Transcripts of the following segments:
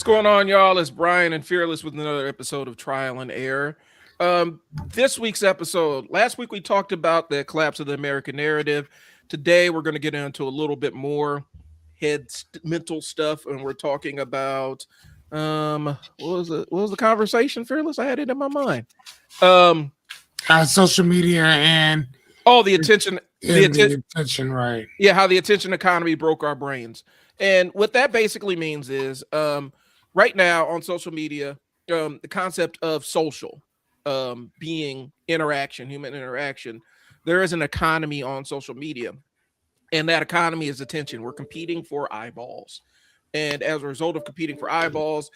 going on, y'all? It's Brian and Fearless with another episode of Trial and Error. This week's episode, last week we talked about the collapse of the American narrative. Today we're going to get into a little bit more mental stuff, and we're talking about what was the conversation, Fearless? I had it in my mind. Social media and the attention, attention, right? Yeah, how the attention economy broke our brains. And what that basically means is right now on social media, the concept of social being interaction, human interaction, there is an economy on social media. And that economy is attention. We're competing for eyeballs. And as a result of competing for eyeballs,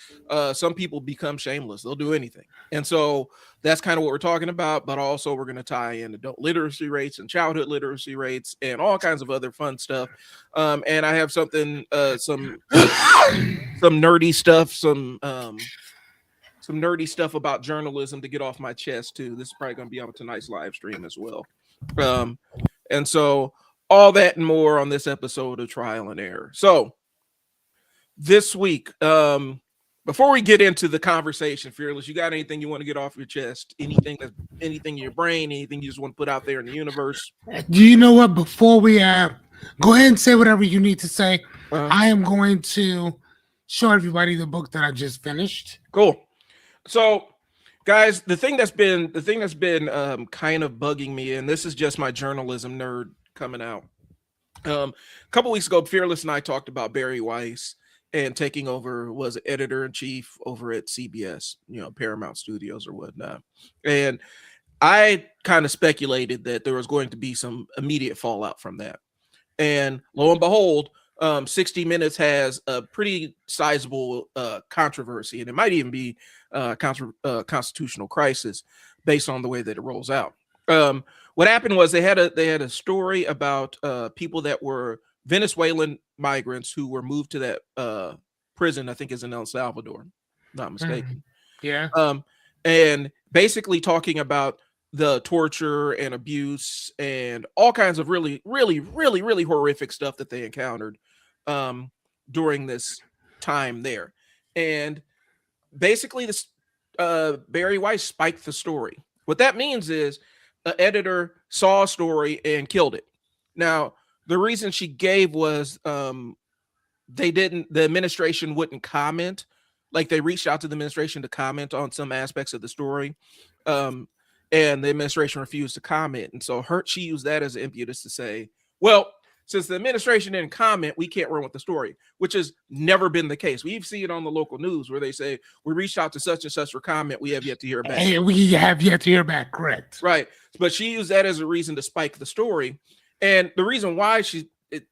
some people become shameless. They'll do anything. And so that's kind of what we're talking about. But also we're going to tie in adult literacy rates and childhood literacy rates and all kinds of other fun stuff. And I have something, some nerdy stuff, some nerdy stuff about journalism to get off my chest too. This is probably going to be on tonight's live stream as well. And so all that and more on this episode of Trial and Error. So this week, before we get into the conversation, Fearless, you got anything you want to get off your chest? Anything in your brain? Anything you just want to put out there in the universe? Do you know what? Before we go ahead and say whatever you need to say. I am going to show everybody the book that I just finished. Cool. So, guys, the thing that's been kind of bugging me, and this is just my journalism nerd coming out. A couple weeks ago, Fearless and I talked about Barry Weiss and taking over, was editor-in-chief over at CBS, Paramount Studios or whatnot. And I kind of speculated that there was going to be some immediate fallout from that. And lo and behold, 60 Minutes has a pretty sizable controversy, and it might even be a constitutional crisis based on the way that it rolls out. What happened was they had a story about people that were Venezuelan migrants who were moved to that prison, I think is in El Salvador, not mistaken. Yeah. And basically talking about the torture and abuse and all kinds of really, really, really, really horrific stuff that they encountered during this time there. And basically this Barry Weiss spiked the story. What that means is an editor saw a story and killed it. Now, the reason she gave was the administration wouldn't comment. Like, they reached out to the administration to comment on some aspects of the story. And the administration refused to comment. And so she used that as an impetus to say, well, since the administration didn't comment, we can't run with the story, which has never been the case. We've seen it on the local news where they say, we reached out to such and such for comment. We have yet to hear back. Hey, we have yet to hear back, correct. Right. But she used that as a reason to spike the story. And the reason why and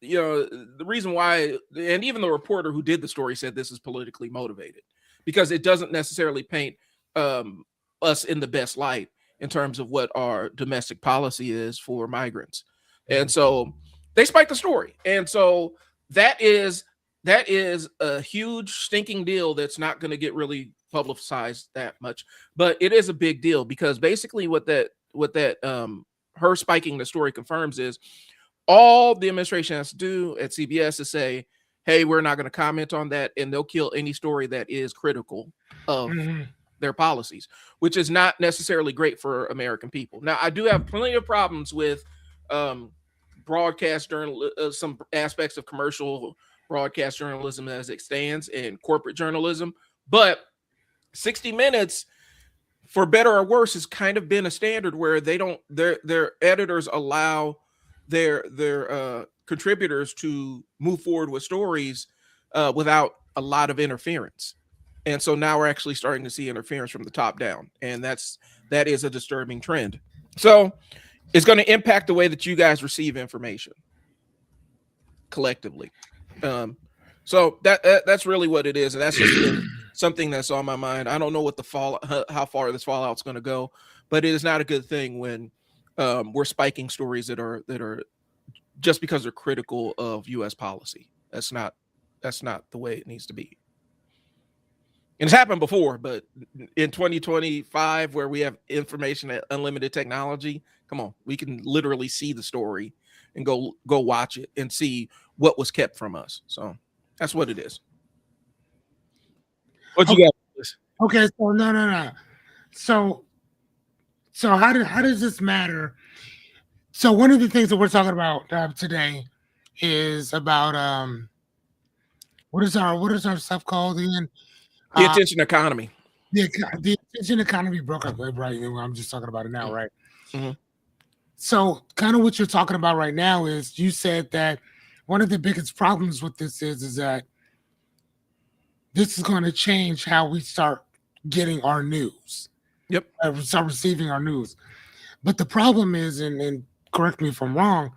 even the reporter who did the story said this is politically motivated, because it doesn't necessarily paint us in the best light in terms of what our domestic policy is for migrants. And so they spiked the story. And so that is a huge stinking deal that's not going to get really publicized that much, but it is a big deal, because basically what that her spiking the story confirms is all the administration has to do at CBS is say, hey, we're not going to comment on that, and they'll kill any story that is critical of their policies, which is not necessarily great for American people. Now, I do have plenty of problems with broadcast journalism, some aspects of commercial broadcast journalism as it stands, and corporate journalism, but 60 Minutes, for better or worse, has kind of been a standard where their editors allow their contributors to move forward with stories without a lot of interference. And so now we're actually starting to see interference from the top down, and that is a disturbing trend. So it's going to impact the way that you guys receive information collectively. So that's really what it is, and that's just something that's on my mind. I don't know what how far this fallout's going to go, but it is not a good thing when we're spiking stories that are just because they're critical of U.S. policy. That's not the way it needs to be. And it's happened before, but in 2025, where we have information at unlimited technology, come on, we can literally see the story and go watch it and see what was kept from us. So that's what it is. What you Okay, got? okay, so no. So how does this matter? So one of the things that we're talking about today is about what is our stuff called again? The attention economy. The attention economy broke up, right? I'm just talking about it now, right? Mm-hmm. So kind of what you're talking about right now is you said that one of the biggest problems with this is that this is going to change how we start getting our news. Yep. Start receiving our news. But the problem is, and correct me if I'm wrong,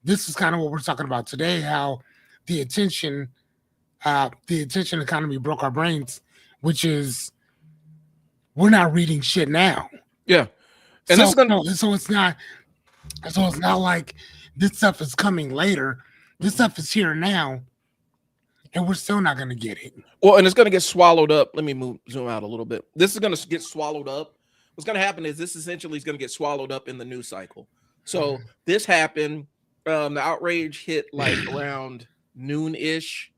this is kind of what we're talking about today, how the attention economy broke our brains, which is we're not reading shit now. Yeah. And this is gonna So it's not like this stuff is coming later. This stuff is here now, and we're still not gonna get it. Well, and it's gonna get swallowed up. Let me zoom out a little bit. This is gonna get swallowed up. What's gonna happen is this essentially is gonna get swallowed up in the news cycle. So this happened. The outrage hit like around noon-ish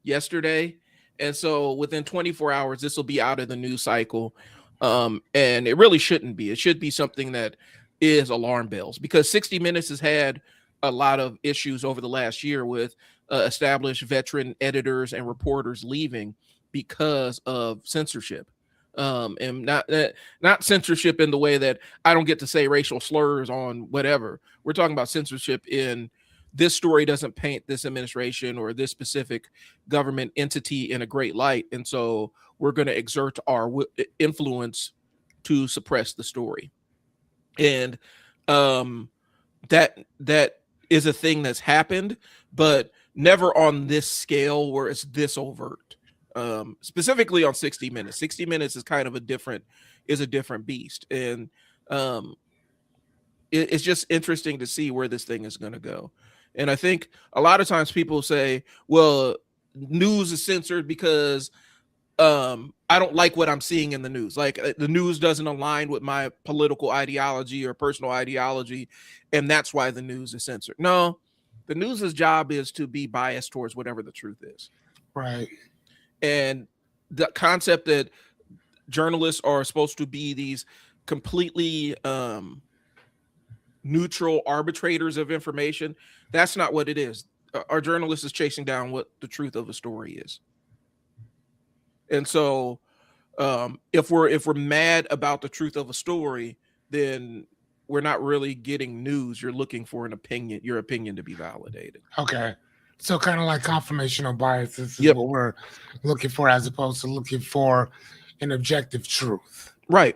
yesterday. And so within 24 hours, this will be out of the news cycle. And it really shouldn't be. It should be something that is alarm bells, because 60 Minutes has had a lot of issues over the last year with established veteran editors and reporters leaving because of censorship. And not censorship in the way that I don't get to say racial slurs on whatever. We're talking about censorship in this story doesn't paint this administration or this specific government entity in a great light, and so we're going to exert our influence to suppress the story. And that is a thing that's happened, but never on this scale where it's this overt. Specifically on 60 Minutes. 60 Minutes is kind of a different beast, and it's just interesting to see where this thing is going to go. And I think a lot of times people say, well, news is censored because I don't like what I'm seeing in the news. Like the news doesn't align with my political ideology or personal ideology, and that's why the news is censored. No, the news's job is to be biased towards whatever the truth is. Right. And the concept that journalists are supposed to be these completely neutral arbitrators of information, that's not what it is. Our journalist is chasing down what the truth of a story is. And so if we're mad about the truth of a story, then we're not really getting news. You're looking for an opinion, your opinion to be validated. Okay. So kind of like confirmational bias is what we're looking for, as opposed to looking for an objective truth. Right.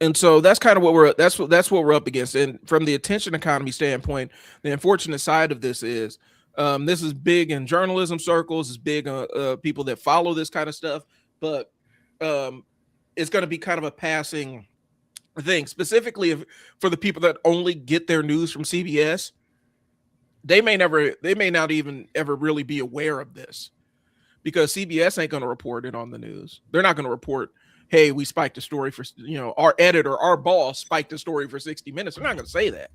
And so that's kind of what that's what we're up against. And from the attention economy standpoint, the unfortunate side of this is this is big in journalism circles, it's big people that follow this kind of stuff, but it's going to be kind of a passing thing, specifically for the people that only get their news from CBS. They may not even ever really be aware of this, because CBS ain't going to report it on the news. They're not going to report, hey, we spiked a story for, our editor, our boss spiked a story for 60 Minutes. They're not going to say that.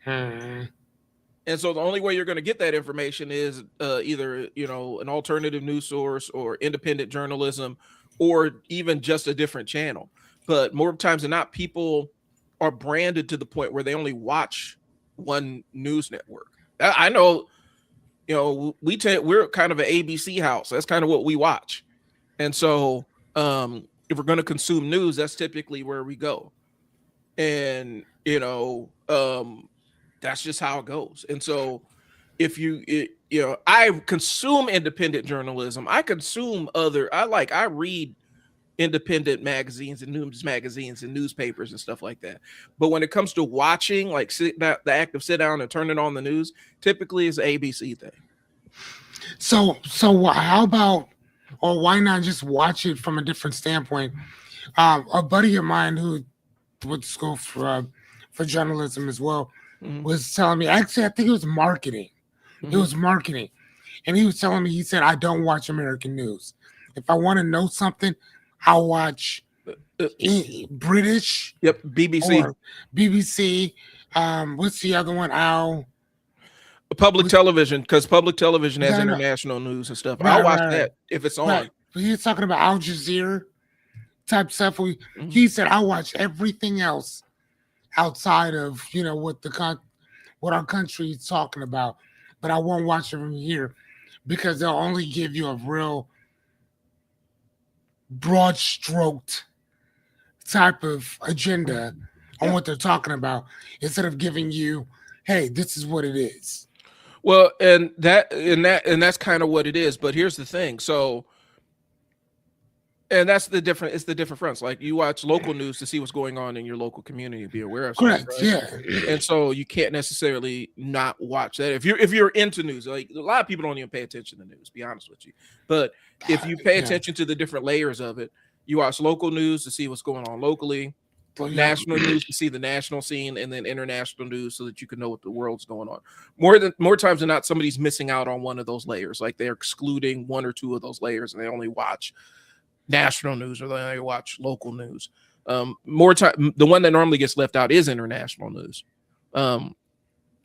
And so the only way you're going to get that information is either, an alternative news source or independent journalism, or even just a different channel. But more times than not, people are branded to the point where they only watch one news network. I know, we're kind of an ABC house. That's kind of what we watch. And so if we're going to consume news, that's typically where we go. And, that's just how it goes. And so if I consume independent journalism, I read independent magazines and news magazines and newspapers and stuff like that. But when it comes to watching, like the act of sit down and turning on the news, typically is an ABC thing. So how about, or why not just watch it from a different standpoint? A buddy of mine who went to school for journalism as well was telling me, actually, I think it was marketing. It was marketing. And he was telling me, he said, I don't watch American news. If I want to know something, I'll watch British. Yep, BBC. BBC. What's the other one? Public television, because public television has international news and stuff. I'll watch that if it's on. He's talking about Al Jazeera type stuff. Mhm. He said I watch everything else outside of what what our country is talking about, but I won't watch it from here because they'll only give you a real broad stroked type of agenda on Yeah. what they're talking about instead of giving you, hey, this is what it is. Well, and that's kind of what it is. But here's the thing. So, and that's the different. It's the different fronts. Like you watch local news to see what's going on in your local community, be aware of stuff, Correct. right? Yeah. And so you can't necessarily not watch that if you're into news. Like a lot of people don't even pay attention to news. Be honest with you, but if you pay Yeah. attention to the different layers of it, you watch local news to see what's going on locally, Well, yeah. national news to see the national scene, and then international news so that you can know what the world's going on. More times than not, somebody's missing out on one of those layers. Like they're excluding one or two of those layers, and they only watch national news or they only watch local news. More time, the one that normally gets left out is international news. And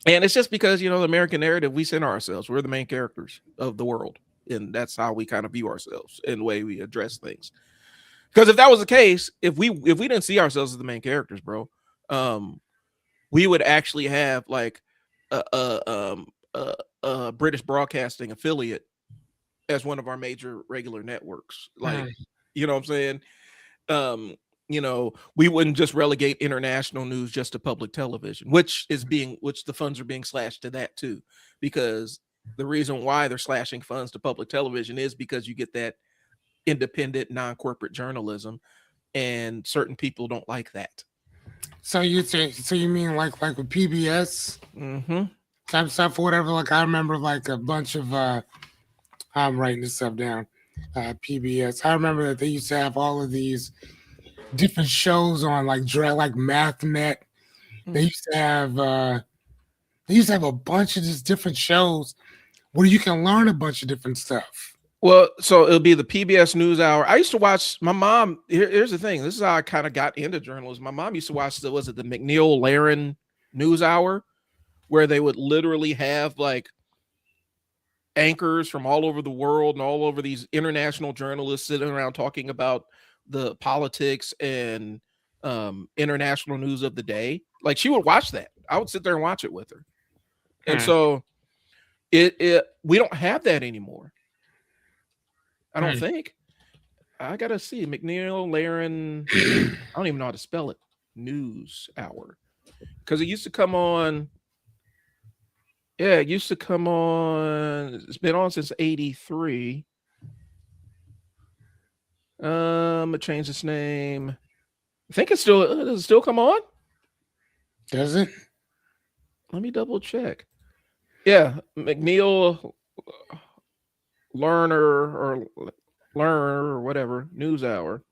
it's just because the American narrative, we center ourselves. We're the main characters of the world, and that's how we kind of view ourselves in the way we address things. Because if that was the case, if we didn't see ourselves as the main characters, bro, we would actually have like a British Broadcasting affiliate as one of our major regular networks. Like, you know what I'm saying? We wouldn't just relegate international news just to public television, which the funds are being slashed to that too, because the reason why they're slashing funds to public television is because you get that independent, non-corporate journalism, and certain people don't like that. So you mean like with PBS Mm-hmm. type stuff or whatever? Like I remember like a bunch of I'm writing this stuff down. PBS. I remember that they used to have all of these different shows on like MathNet. They used to have a bunch of just different shows where you can learn a bunch of different stuff. Well, so it'll be the PBS NewsHour. I used to watch. My mom. Here's the thing. This is how I kind of got into journalism. My mom used to watch the McNeil Laren NewsHour, where they would literally have like anchors from all over the world and all over these international journalists sitting around talking about the politics and international news of the day. Like she would watch that. I would sit there and watch it with her. And so we don't have that anymore. I don't think. I gotta see McNeil Laren. I don't even know how to spell it. News Hour, because it used to come on. Yeah, it used to come on. It's been on since '83. It changed its name. I think it's still does it still come on? Does it? Let me double check. Yeah, McNeil Learner or whatever News Hour.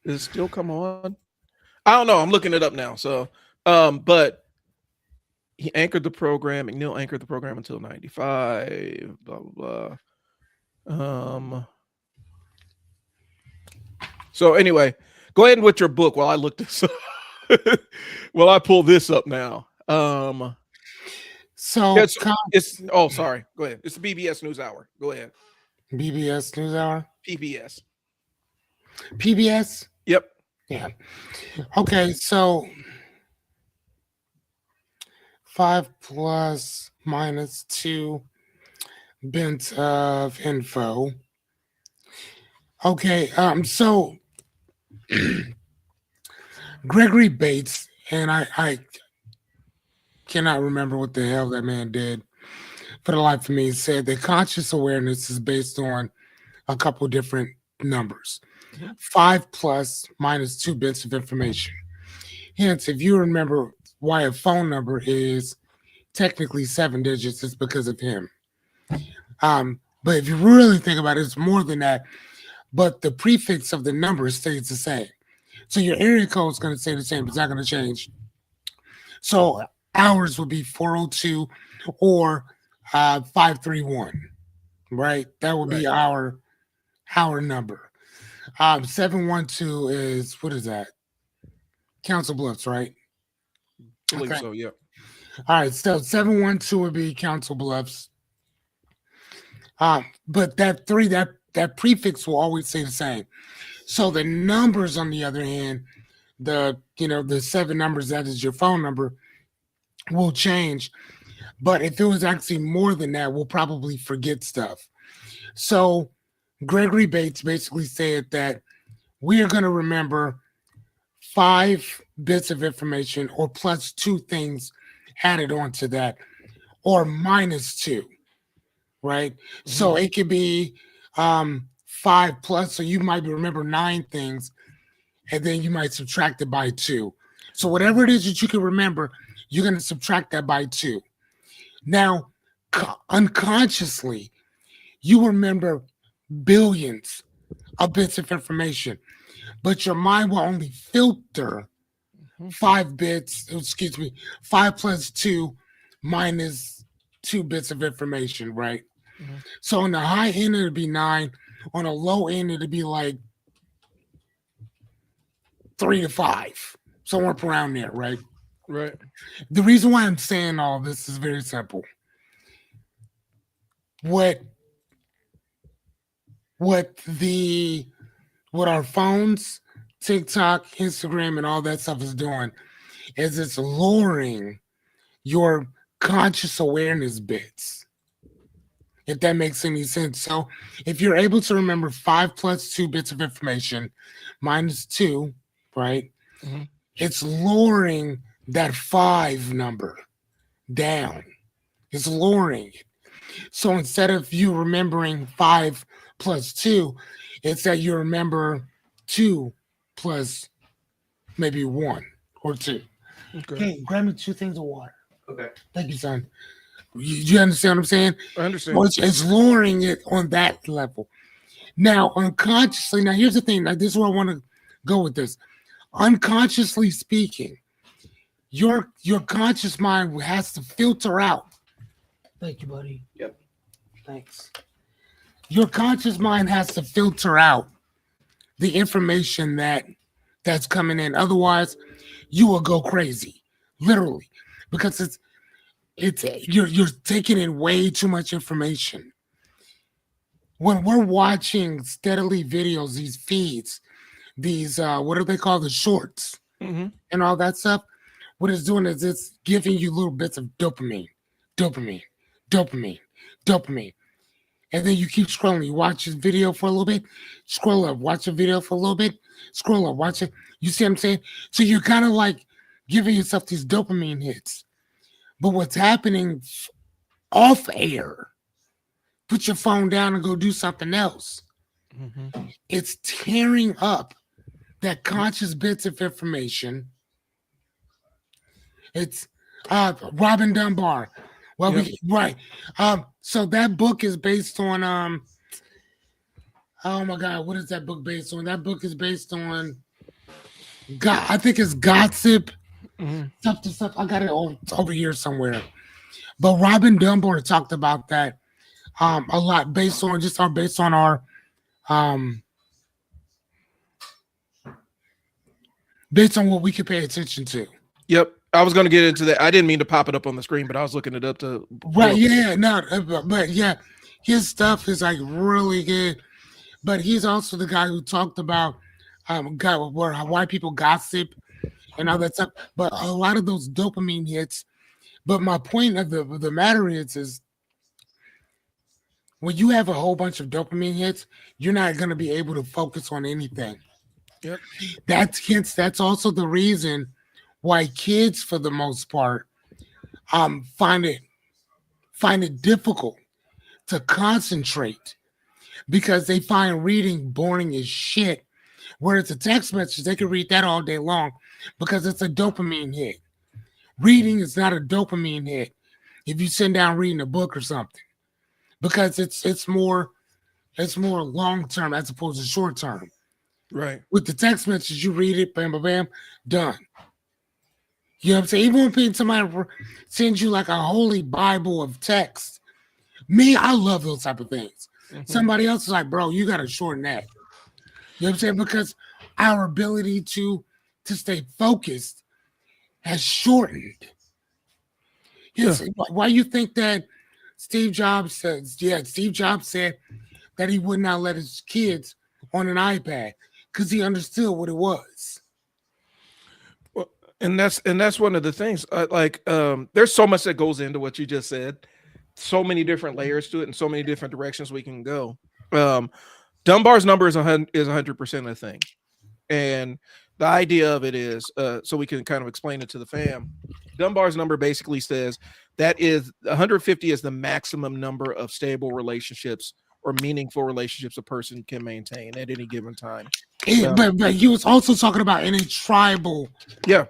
Does it still come on? I don't know. I'm looking it up now. So, but he anchored the program. McNeil anchored the program until '95. Blah blah blah. So anyway, go ahead with your book while I look this up. Well, I pull this up now. So it's sorry. Go ahead. It's the BBS NewsHour. Go ahead. BBS NewsHour. PBS. PBS. Yep. Yeah. Okay. So 5 plus minus 2 bits of info. Okay. So Gregory Bates, and I cannot remember what the hell that man did for the life of me, said that conscious awareness is based on a couple different numbers. 5 plus minus 2 bits of information. Hence, if you remember why a phone number is technically 7 digits, it's because of him. But if you really think about it, it's more than that. But the prefix of the number stays the same. So your area code is going to stay the same. It's not going to change. So ours would be 402 or 531, right? That would be our number. 712 is, what is that? Council Bluffs, right? I believe so, yeah. All right, so 712 would be Council Bluffs. But that that prefix will always stay the same. So the numbers, on the other hand, the 7 numbers that is your phone number will change. But if it was actually more than that, we'll probably forget stuff. So Gregory Bates basically said that we are going to remember 5 bits of information or plus 2 things added onto that or minus 2, right? Mm-hmm. So it could be 5 plus, so you might remember 9 things, and then you might subtract it by 2. So whatever it is that you can remember, you're going to subtract that by 2. Now, unconsciously, you remember billions of bits of information, but your mind will only filter 5 plus 2 minus 2 bits of information, right? Mm-hmm. So on the high end, it'd be 9. On a low end, it'd be like 3 to 5, somewhere up around there, right? Right. The reason why I'm saying all this is very simple. What our phones, TikTok, Instagram, and all that stuff is doing is it's lowering your conscious awareness bits, if that makes any sense. So if you're able to remember 5 plus 2 bits of information minus 2, right? Mm-hmm. It's lowering that 5 number down. It's lowering it. So instead of you remembering 5 plus 2, it's that you remember 2 plus maybe 1 or 2. Okay. Hey, grab me 2 things of water. Okay. Thank you, son. You understand what I'm saying? I understand. Well, it's lowering it on that level. Now, unconsciously, here's the thing. This is where I want to go with this. Unconsciously speaking, your conscious mind has to filter out. Thank you, buddy. Yep. Thanks. Your conscious mind has to filter out the information that's coming in. Otherwise, you will go crazy, literally, because you're taking in way too much information. When we're watching steadily videos, these feeds, these what do they call the shorts, mm-hmm. and all that stuff, what it's doing is it's giving you little bits of dopamine. And then you keep scrolling. You watch this video for a little bit, scroll up, watch a video for a little bit, scroll up, watch it. You see what I'm saying? So you're kind of like giving yourself these dopamine hits. But what's happening off air, put your phone down and go do something else. Mm-hmm. It's tearing up that conscious bits of information. It's Robin Dunbar. Well, yep. Right. So that book is based on oh my God, what is that book based on? That book is based on I think it's Gossip. Mm-hmm. Stuff. I got it over here somewhere. But Robin Dunbar talked about that a lot based on our based on what we could pay attention to. Yep. I was going to get into that. I didn't mean to pop it up on the screen, but I was looking it up to. Right. Yeah. No. But yeah, his stuff is like really good. But he's also the guy who talked about why people gossip and all that stuff. But a lot of those dopamine hits. But my point of the matter is when you have a whole bunch of dopamine hits, you're not going to be able to focus on anything. Yep. That's also the reason why kids, for the most part, find it difficult to concentrate because they find reading boring as shit. Where it's a text message, they can read that all day long because it's a dopamine hit. Reading is not a dopamine hit if you sit down reading a book or something, because it's more long term as opposed to short term. Right. With the text message, you read it, bam, bam, bam, done. You know what I'm saying? Even when somebody sends you like a holy Bible of text, I love those type of things. Mm-hmm. Somebody else is like, bro, you got to shorten that. You know what I'm saying? Because our ability to stay focused has shortened. Yes. Yeah. Why you think that Steve Jobs said that he would not let his kids on an iPad because he understood what it was. Well, and that's one of the things. There's so much that goes into what you just said. So many different layers to it, and so many different directions we can go. Dunbar's number is 100% a thing, and the idea of it is, so we can kind of explain it to the fam. Dunbar's number basically says that is 150 is the maximum number of stable relationships or meaningful relationships a person can maintain at any given time. But he was also talking about in a tribal, yeah,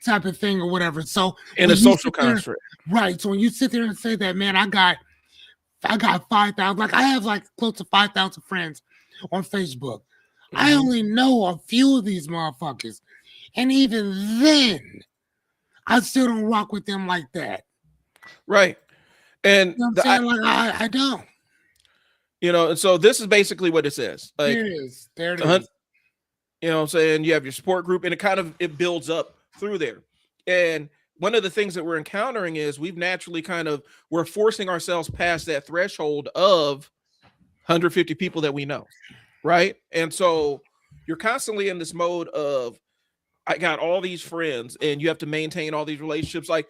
type of thing or whatever. So in a social construct, right? So when you sit there and say that, man, I got 5,000, like I have like close to 5,000 friends on Facebook. Mm-hmm. I only know a few of these motherfuckers, and even then, I still don't rock with them like that. Right. And you know what I'm saying? I don't. You know, and so this is basically what it says. Like, there it is. There it is. You know what I'm saying? You have your support group, and it builds up through there. And one of the things that we're encountering is we're forcing ourselves past that threshold of 150 people that we know. Right. And so you're constantly in this mode of, I got all these friends, and you have to maintain all these relationships. Like,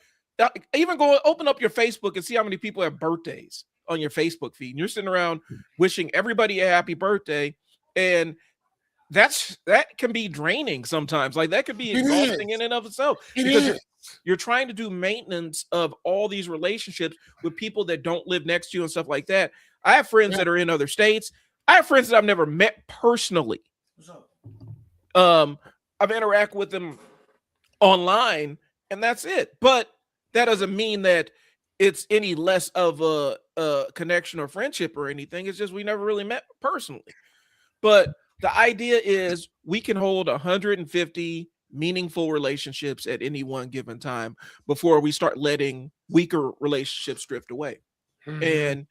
even go open up your Facebook and see how many people have birthdays on your Facebook feed. And you're sitting around wishing everybody a happy birthday. And that can be draining sometimes. Like, that could be exhausting in and of itself. Because you're trying to do maintenance of all these relationships with people that don't live next to you and stuff like that. I have friends that are in other states. I have friends that I've never met personally. I've interacted with them online, and that's it. But that doesn't mean that it's any less of a connection or friendship or anything. It's just we never really met personally. But the idea is we can hold 150 meaningful relationships at any one given time before we start letting weaker relationships drift away. Mm-hmm. And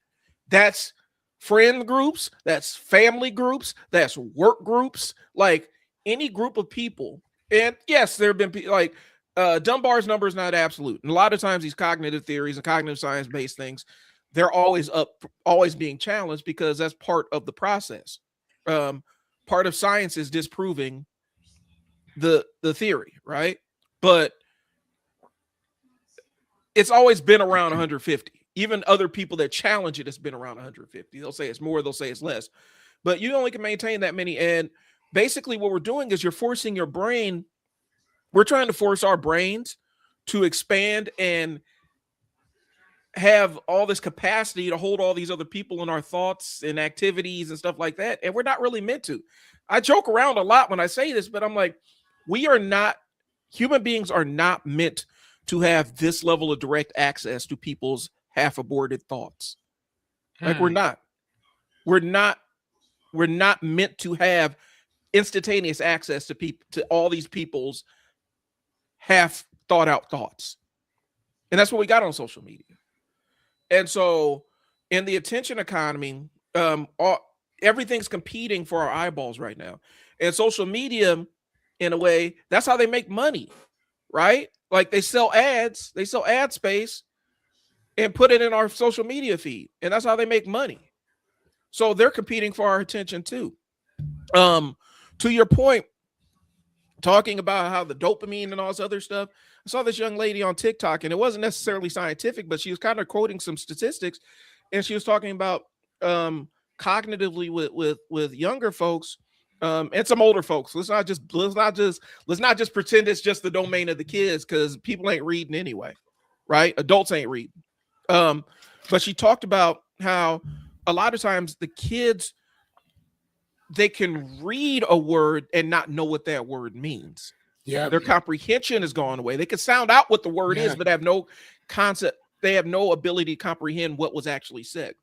that's friend groups, that's family groups, that's work groups, like any group of people. And yes, there have been people like Dunbar's number is not absolute. And a lot of times these cognitive theories and cognitive science-based things, they're always being challenged because that's part of the process. Part of science is disproving the theory, right? But it's always been around 150. Even other people that challenge it has been around 150. They'll say it's more, they'll say it's less. But you only can maintain that many. And basically what we're doing is we're trying to force our brains to expand and have all this capacity to hold all these other people in our thoughts and activities and stuff like that. And we're not really meant to. I joke around a lot when I say this, but I'm like, human beings are not meant to have this level of direct access to people's half-aborted thoughts. Like, we're not meant to have instantaneous access to all these people's half thought out thoughts. And that's what we got on social media. And so in the attention economy, everything's competing for our eyeballs right now. And social media, in a way, that's how they make money, right? Like, they sell ad space and put it in our social media feed. And that's how they make money. So they're competing for our attention too. To your point, talking about how the dopamine and all this other stuff, I saw this young lady on TikTok, and it wasn't necessarily scientific, but she was kind of quoting some statistics, and she was talking about cognitively with younger folks and some older folks. Let's not just pretend it's just the domain of the kids, because people ain't reading anyway, right? Adults ain't reading. But she talked about how a lot of times the kids, they can read a word and not know what that word means. Yeah, their comprehension has gone away. They can sound out what the word is, but have no concept. They have no ability to comprehend what was actually said.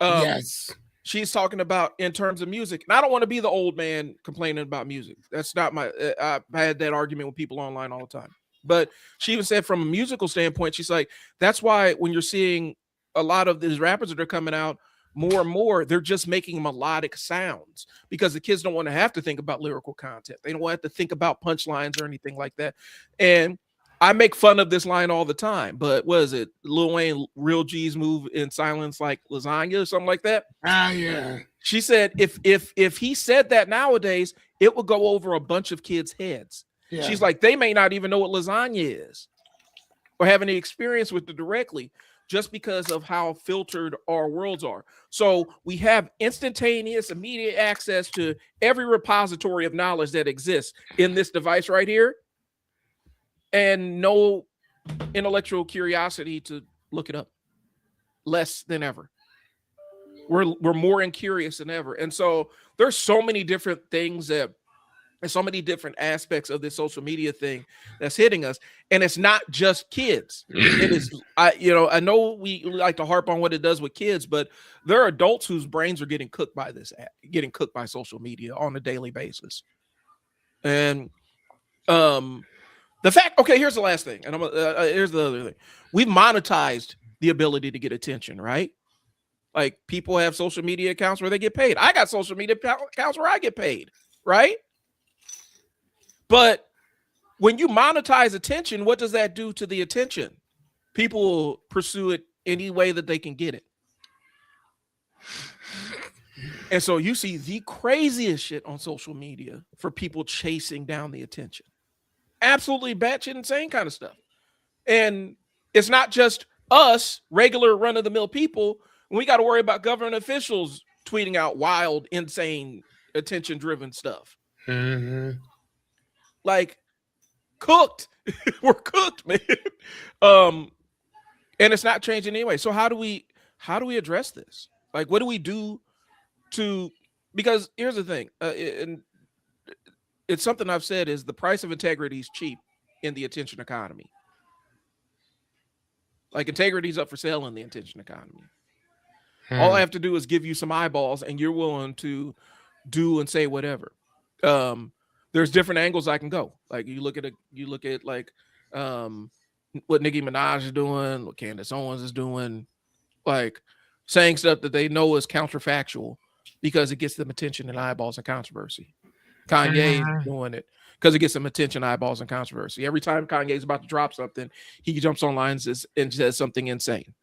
Yes. She's talking about in terms of music. And I don't want to be the old man complaining about music. That's not my, I had that argument with people online all the time. But she even said from a musical standpoint, she's like, that's why when you're seeing a lot of these rappers that are coming out more and more, they're just making melodic sounds because the kids don't want to have to think about lyrical content. They don't want to think about punchlines or anything like that. And I make fun of this line all the time, but what is it? Lil Wayne, real G's move in silence like lasagna or something like that. Ah, yeah. She said if he said that nowadays, it would go over a bunch of kids' heads. Yeah. She's like, they may not even know what lasagna is or have any experience with it directly, just because of how filtered our worlds are. So we have instantaneous, immediate access to every repository of knowledge that exists in this device right here, and no intellectual curiosity to look it up. Less than ever. We're more incurious than ever. And so there's so many different things that there's so many different aspects of this social media thing that's hitting us, and it's not just kids. It is, I know we like to harp on what it does with kids, but there are adults whose brains are getting cooked by this, getting cooked by social media on a daily basis. And the fact, okay, here's the last thing, and here's the other thing: we've monetized the ability to get attention, right? Like people have social media accounts where they get paid. I got social media accounts where I get paid, right? But when you monetize attention, what does that do to the attention? People will pursue it any way that they can get it. And so you see the craziest shit on social media for people chasing down the attention. Absolutely batshit insane kind of stuff. And it's not just us, regular run-of-the-mill people. We got to worry about government officials tweeting out wild, insane, attention-driven stuff. Mm-hmm. Like, cooked. We're cooked, man. And it's not changing anyway. So how do we address this? Like, what do we do to, because here's the thing, and it's something I've said, is the price of integrity is cheap in the attention economy. Like, integrity is up for sale in the attention economy. All I have to do is give you some eyeballs and you're willing to do and say whatever. There's different angles I can go. Like you look at like what Nicki Minaj is doing, what Candace Owens is doing, like saying stuff that they know is counterfactual because it gets them attention and eyeballs and controversy. Kanye is doing it because it gets them attention, eyeballs, and controversy. Every time Kanye's about to drop something, he jumps online and says something insane.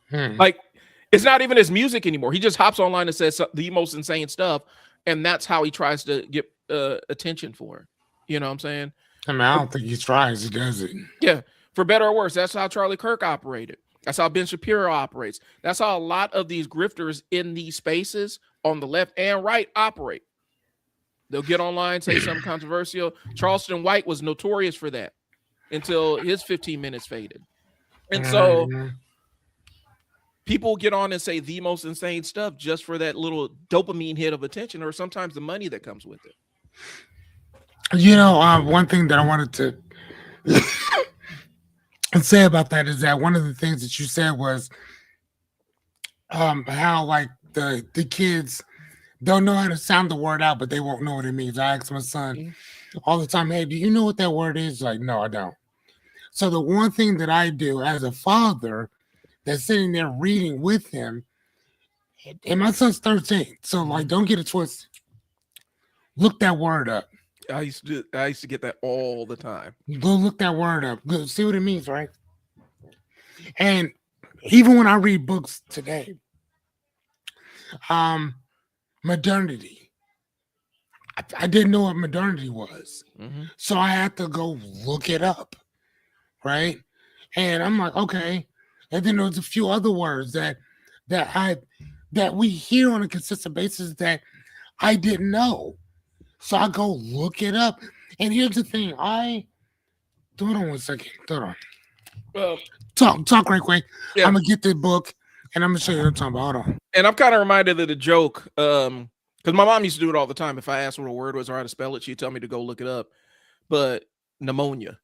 Like, it's not even his music anymore. He just hops online and says the most insane stuff, and that's how he tries to get attention for it. You know what I'm saying? I mean, I don't think he tries. He does it. Yeah, for better or worse. That's how Charlie Kirk operated. That's how Ben Shapiro operates. That's how a lot of these grifters in these spaces on the left and right operate. They'll get online, say something controversial. Charleston White was notorious for that until his 15 minutes faded. And so people get on and say the most insane stuff just for that little dopamine hit of attention, or sometimes the money that comes with it. You know, one thing that I wanted to say about that is that one of the things that you said was how like the kids don't know how to sound the word out, but they won't know what it means. I ask my son all the time, hey, do you know what that word is? Like, no, I don't. So the one thing that I do as a father that's sitting there reading with him, and my son's 13, so like, don't get it twisted. Look that word up. I used to get that all the time. Go look that word up. Go see what it means, right? And even when I read books today, modernity. I didn't know what modernity was. So I had to go look it up, right? And I'm like, okay. And then there's a few other words that we hear on a consistent basis that I didn't know. So I go look it up. And here's the thing. Hold on 1 second. Hold on. Talk right quick. Yeah. I'm going to get the book and I'm going to show you what I'm talking about. Hold on. And I'm kind of reminded of the joke, because my mom used to do it all the time. If I asked what a word was or how to spell it, she'd tell me to go look it up. But pneumonia.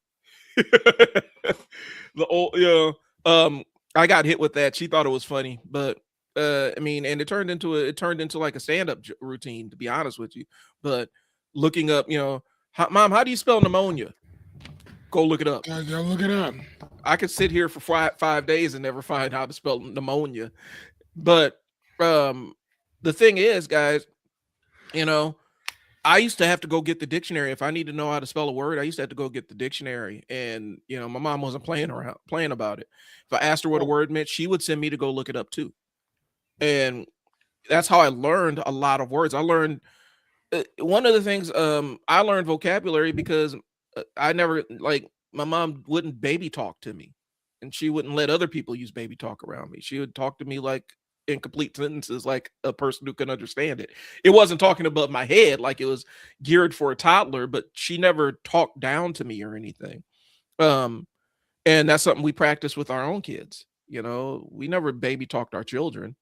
I got hit with that. She thought it was funny, but I mean, and it turned into like a stand-up routine, to be honest with you. But looking up, Mom, how do you spell pneumonia? Go look it up. Go look it up. I could sit here for 5 days and never find how to spell pneumonia. But the thing is, guys, I used to have to go get the dictionary. If I need to know how to spell a word, I used to have to go get the dictionary. And, my mom wasn't playing about it. If I asked her what a word meant, she would send me to go look it up too. And that's how I learned a lot of words. I learned one of the things, I learned vocabulary because I never, like, my mom wouldn't baby talk to me, and she wouldn't let other people use baby talk around me. She would talk to me like in complete sentences, like a person who can understand it. It wasn't talking above my head, like it was geared for a toddler, but she never talked down to me or anything. Um, and that's something we practice with our own kids. We never baby talked our children,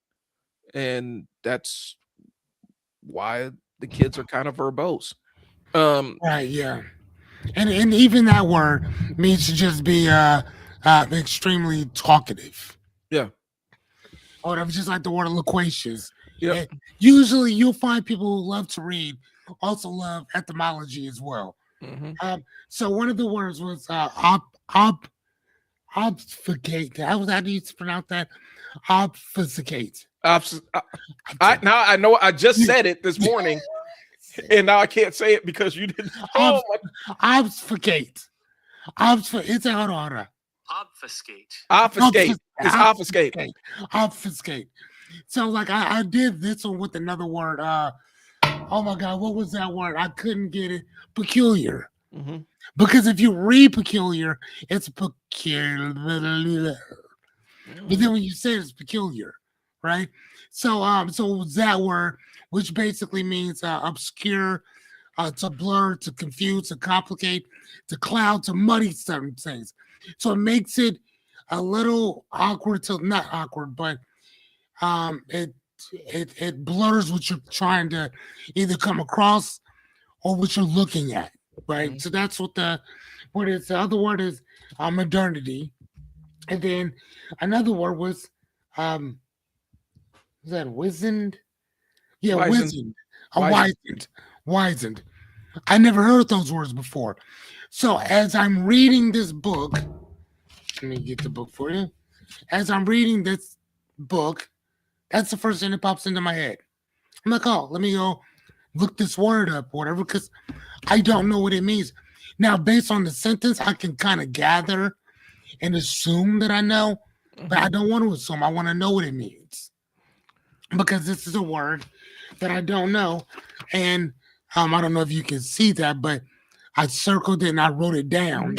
and that's why the kids are kind of verbose. Right, yeah. And even that word means to just be extremely talkative. Yeah. Or whatever, just like the word loquacious. Yep. And usually you'll find people who love to read also love etymology as well. Mm-hmm. So one of the words was obfuscate. How do you pronounce that? Obfuscate. Now I know. I just said it this morning, and now I can't say it because you didn't. Obfuscate. It's a hold on. Obfuscate. Obfuscate. It's obfuscate. Obfuscate. So like I did this one with another word. Oh my God, what was that word? I couldn't get it. Peculiar. Mm-hmm. Because if you read peculiar, it's peculiar. But then when you say it's peculiar, right? So that word, which basically means obscure, to blur, to confuse, to complicate, to cloud, to muddy certain things. So it makes it a little awkward to not awkward, but it blurs what you're trying to either come across or what you're looking at, right? Mm-hmm. So that's what the other word is modernity. And then another word was that wizened? Yeah, wizened. Wizened. I never heard those words before. So as I'm reading this book, let me get the book for you. As I'm reading this book, that's the first thing that pops into my head. I'm like, oh, let me go look this word up or whatever, because I don't know what it means. Now, based on the sentence, I can kind of gather and assume that I know, but I don't want to assume. I want to know what it means, because this is a word that I don't know. And I don't know if you can see that, but I circled it and I wrote it down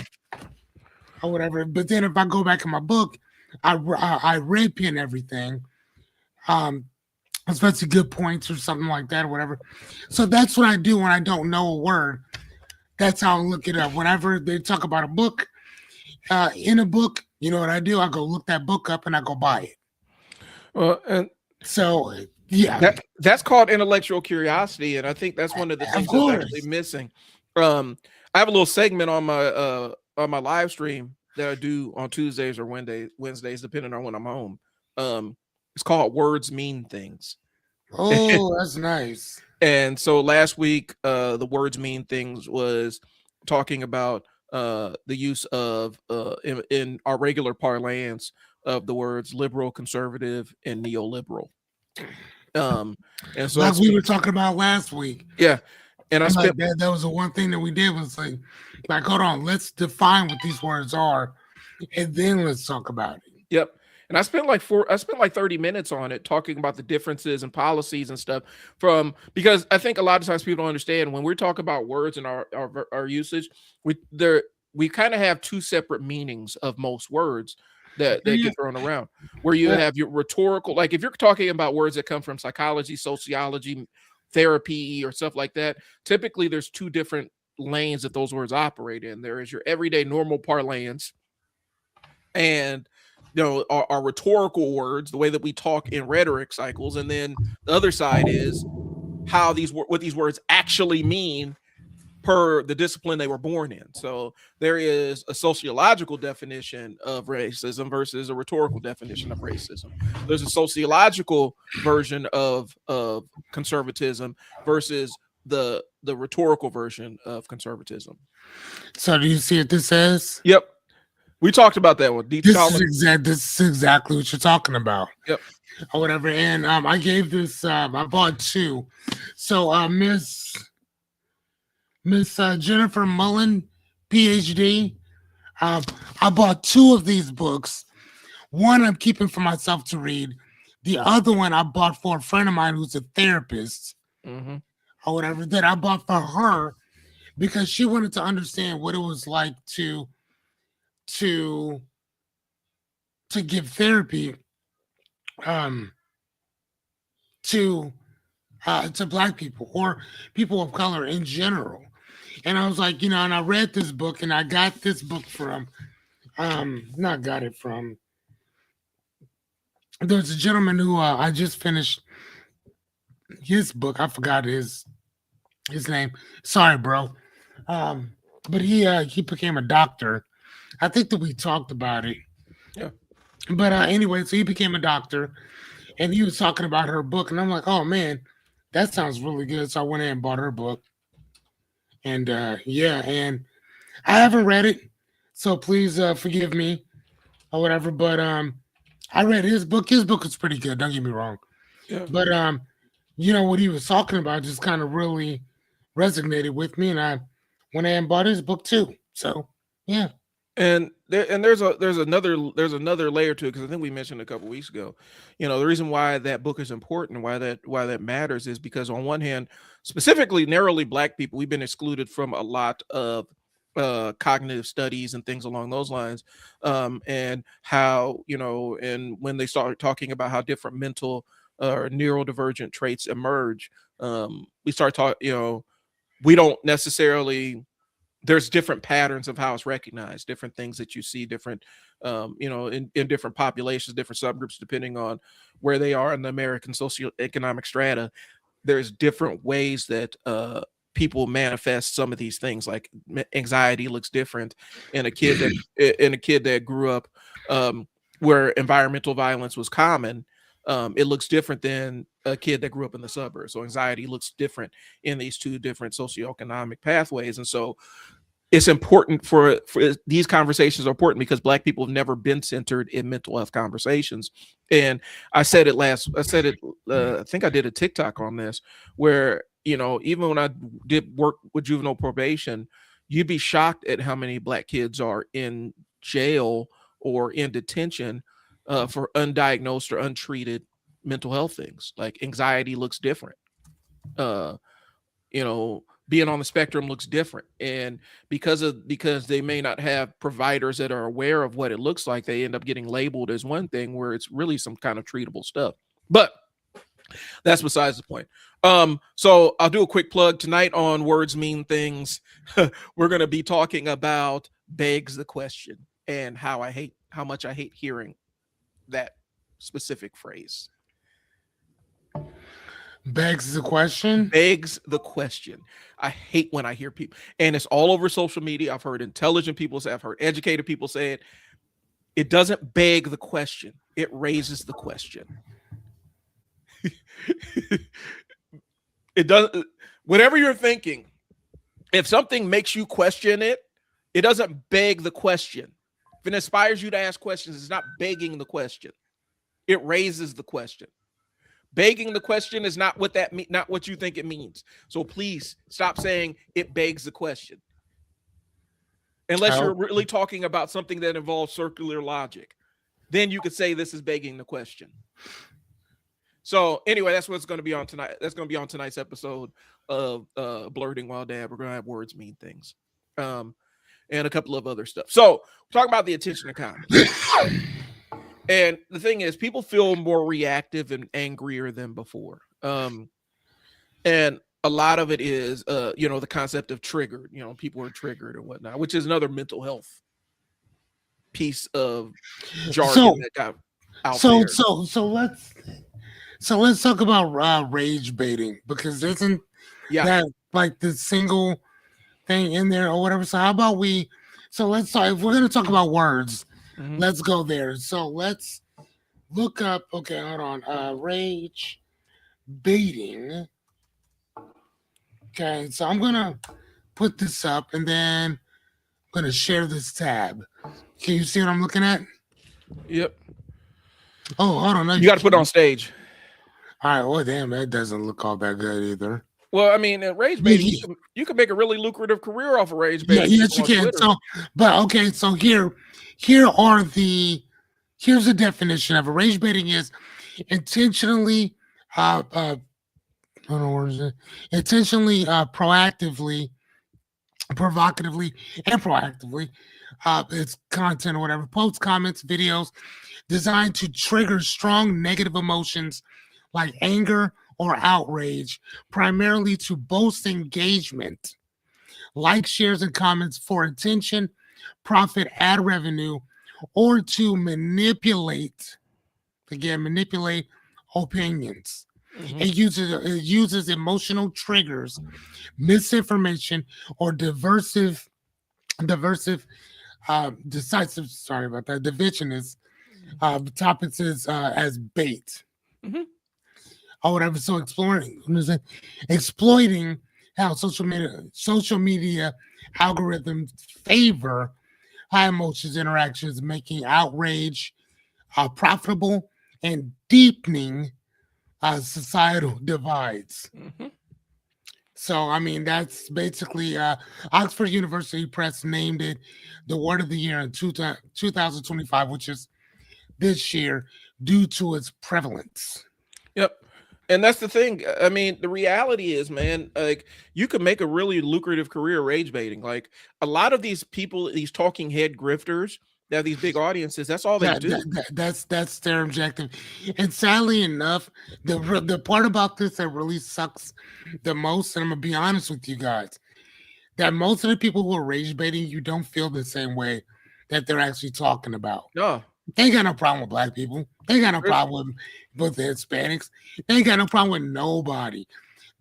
or whatever. But then if I go back in my book, I red pen everything, especially good points or something like that or whatever. So that's what I do when I don't know a word. That's how I look it up. Whenever they talk about a book, in a book, you know what I do? I go look that book up and I go buy it. Well, and so yeah, that's called intellectual curiosity, and I think that's one of the things that's actually missing. I have a little segment on my live stream that I do on Tuesdays or Wednesdays, depending on when I'm home. It's called Words Mean Things. Oh, that's nice. And so last week, the Words Mean Things was talking about the use of in our regular parlance of the words liberal, conservative, and neoliberal. And so like we were talking about last week. Yeah. And I spent that was the one thing that we did was like, hold on, let's define what these words are, and then let's talk about it. Yep. And I spent like 30 minutes on it, talking about the differences and policies and stuff because I think a lot of times people don't understand when we're talking about words and our usage, we kind of have two separate meanings of most words that get thrown around, where you have your rhetorical, like if you're talking about words that come from psychology, sociology, therapy, or stuff like that, typically there's two different lanes that those words operate in. There is your everyday normal parlance, and our rhetorical words, the way that we talk in rhetoric cycles, and then the other side is what these words actually mean per the discipline they were born in. So there is a sociological definition of racism versus a rhetorical definition of racism. There's a sociological version of conservatism versus the rhetorical version of conservatistion. So do you see what this says? Yep. We talked about that one. This is exactly what you're talking about. Yep. Or whatever. And I gave this, I bought two. So Miss Miss Jennifer Mullen, PhD. Um, I bought two of these books. One I'm keeping for myself to read. The other one I bought for a friend of mine who's a therapist Mm-hmm. or whatever that I bought for her because she wanted to understand what it was like to to give therapy um to to black people or people of color in general. And I was like, and I read this book and I got this book from not got it from there's a gentleman who I just finished his book. I forgot his name. Sorry, bro. Um but he became a doctor. I think that we talked about it. Yeah. But anyway, so he became a doctor and he was talking about her book and I'm like, "Oh man, that sounds really good." So I went in and bought her book. And yeah, and I haven't read it, so please forgive me or whatever. But I read his book. His book is pretty good. Don't get me wrong. Yeah. But what he was talking about just kind of really resonated with me, and I went in and bought his book too. So yeah, And there's another layer to it because I think we mentioned a couple weeks ago. The reason why that book is important, why that matters, is because on one hand, specifically narrowly black people, we've been excluded from a lot of cognitive studies and things along those lines. And how and when they start talking about how different mental or neurodivergent traits emerge, we start talking. We don't necessarily there's different patterns of how it's recognized, different things that you see, different, in different populations, different subgroups, depending on where they are in the American socioeconomic strata. There's different ways that people manifest some of these things. Like anxiety looks different in a kid that grew up where environmental violence was common. It looks different than a kid that grew up in the suburbs. So anxiety looks different in these two different socioeconomic pathways, and so it's important for these conversations are important because black people have never been centered in mental health conversations. And I said it I think I did a TikTok on this where even when I did work with juvenile probation, you'd be shocked at how many black kids are in jail or in detention for undiagnosed or untreated mental health things. Like anxiety looks different. uh Being on the spectrum looks different, and because they may not have providers that are aware of what it looks like, they end up getting labeled as one thing where it's really some kind of treatable stuff. But that's besides the point. So I'll do a quick plug tonight on Words Mean Things. We're going to be talking about begs the question and how much I hate hearing that specific phrase. begs the question. Begs the question. I hate when I hear people, and it's all over social media. I've heard intelligent people say, I've heard educated people say it. It doesn't beg the question, it raises the question. It does. Whatever you're thinking, if something makes you question it, it doesn't beg the question. If it inspires you to ask questions, it's not begging the question, it raises the question. Begging the question is not not what you think it means. So please stop saying it begs the question. Unless Oh, you're really talking about something that involves circular logic, then you could say this is begging the question. So anyway, that's what's going to be on tonight. That's going to be on tonight's episode of Blurting While Dad. We're going to have Words Mean Things, and a couple of other stuff. So we're talking about the attention economy. And the thing is, people feel more reactive and angrier than before. And a lot of it is, the concept of triggered. People are triggered and whatnot, which is another mental health piece of jargon so that got out so there. let's talk about rage baiting because isn't Yeah. that like the single thing in there or whatever? So how about we? So let's talk. If we're gonna talk about words, Mhm. let's go there. So let's look up. Okay, hold on. Rage baiting. Okay, so I'm gonna put this up and then I'm gonna share this tab. Can you see what I'm looking at? Yep. Oh, hold on. No, You got to put it on can't. stage. All right. Well, damn, that doesn't look all that good either. Well, I mean, in rage Yeah, baiting, you can make a really lucrative career off of rage baiting yes, people you on can. Twitter. So, but okay, so here are here's the definition of it. Rage baiting is intentionally, I don't know what is it, intentionally, proactively, provocatively, and proactively, it's content or whatever, posts, comments, videos designed to trigger strong negative emotions like anger or outrage, primarily to boost engagement, like shares and comments for attention, profit, ad revenue, or to manipulate opinions. Hmm. It uses emotional triggers, misinformation, or diversive, decisive. Sorry about that. Divisionists topics is as bait Hmm. or whatever. So exploiting how social media algorithms favor high emotions interactions, making outrage profitable and deepening societal divides. Hmm. So, I mean, that's basically Oxford University Press named it the word of the year in 2025, which is this year, due to its prevalence. Yep. And that's the thing. I mean, the reality is, man, like you can make a really lucrative career rage baiting. Like a lot of these people, these talking head grifters that have these big audiences, that's all they do. That's their objective, and sadly enough, the part about this that really sucks the most, and I'm gonna be honest with you guys, that most of the people who are rage baiting, you don't feel the same way that they're actually talking about. No, They ain't got no problem with black people. They ain't got no there's- problem with the Hispanics. They ain't got no problem with nobody.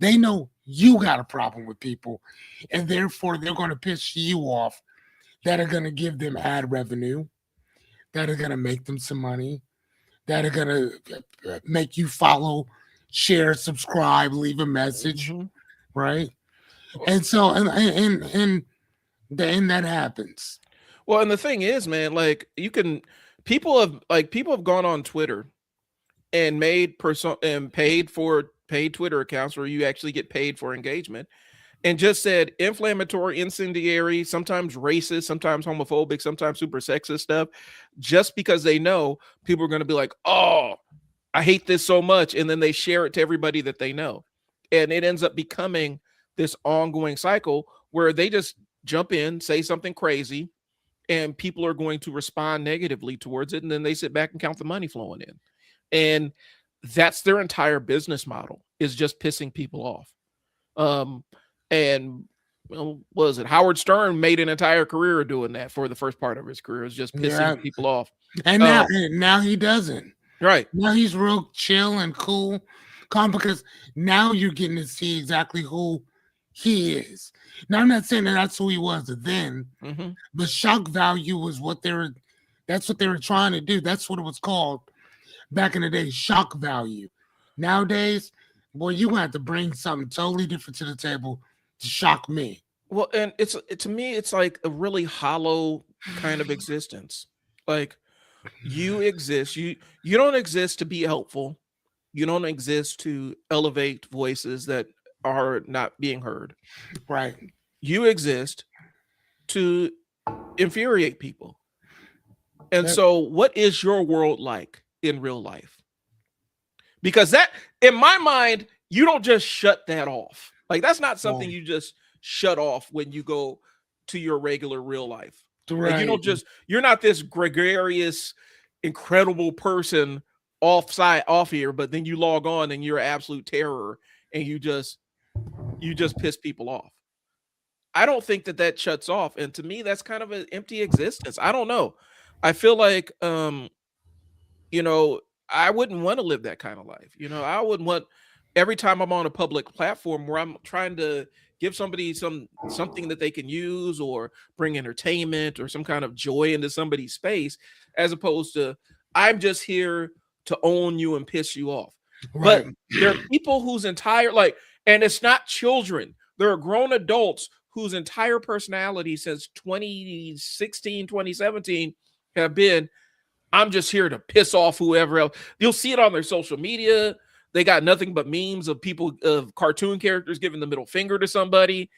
They know you got a problem with people, and therefore they're going to piss you off. That are going to give them ad revenue. That are going to make them some money. That are going to make you follow, share, subscribe, leave a message, Mhm. right? And so, and then that happens. Well, and the thing is, man, like people have gone on Twitter and paid for paid Twitter accounts where you actually get paid for engagement and just said inflammatory, incendiary, sometimes racist, sometimes homophobic, sometimes super sexist stuff, just because they know people are going to be like, oh, I hate this so much. And then they share it to everybody that they know. And it ends up becoming this ongoing cycle where they just jump in, say something crazy, and people are going to respond negatively towards it. And then they sit back and count the money flowing in. And that's their entire business model, is just pissing people off. Um, and well, was it Howard Stern made an entire career doing that for the first part of his career, is just Yeah, pissing people off. and Um, now he doesn't. right. Now he's real chill and cool, calm, because now you're getting to see exactly who he is. Now I'm not saying that that's who he was then, Hmm. but shock value was what they were. That's what they were trying to do. That's what it was called back in the day, shock value. Nowadays, boy, you gonna have to bring something totally different to the table to shock me. Well, and to me, it's like a really hollow kind of existence. Like you exist, you don't exist to be helpful. You don't exist to elevate voices that are not being heard. Right, You exist to infuriate people. And yep. so, what is your world like in real life? Because that, in my mind, you don't just shut that off. Like, that's not something Well, you just shut off when you go to your regular real life. Like, you right, don't just, you're not this gregarious, incredible person off here, but then you log on and you're absolute terror and you just piss people off. I don't think that that shuts off. And to me, that's kind of an empty existence. I don't know. I feel like, you know, I wouldn't want to live that kind of life. I wouldn't want every time I'm on a public platform where I'm trying to give somebody something that they can use or bring entertainment or some kind of joy into somebody's space, as opposed to I'm just here to own you and piss you off. right, But there are people whose entire like, and it's not children. There are grown adults whose entire personality since 2016, 2017 have been I'm just here to piss off whoever else. You'll see it on their social media. They got nothing but memes of people, of cartoon characters giving the middle finger to somebody.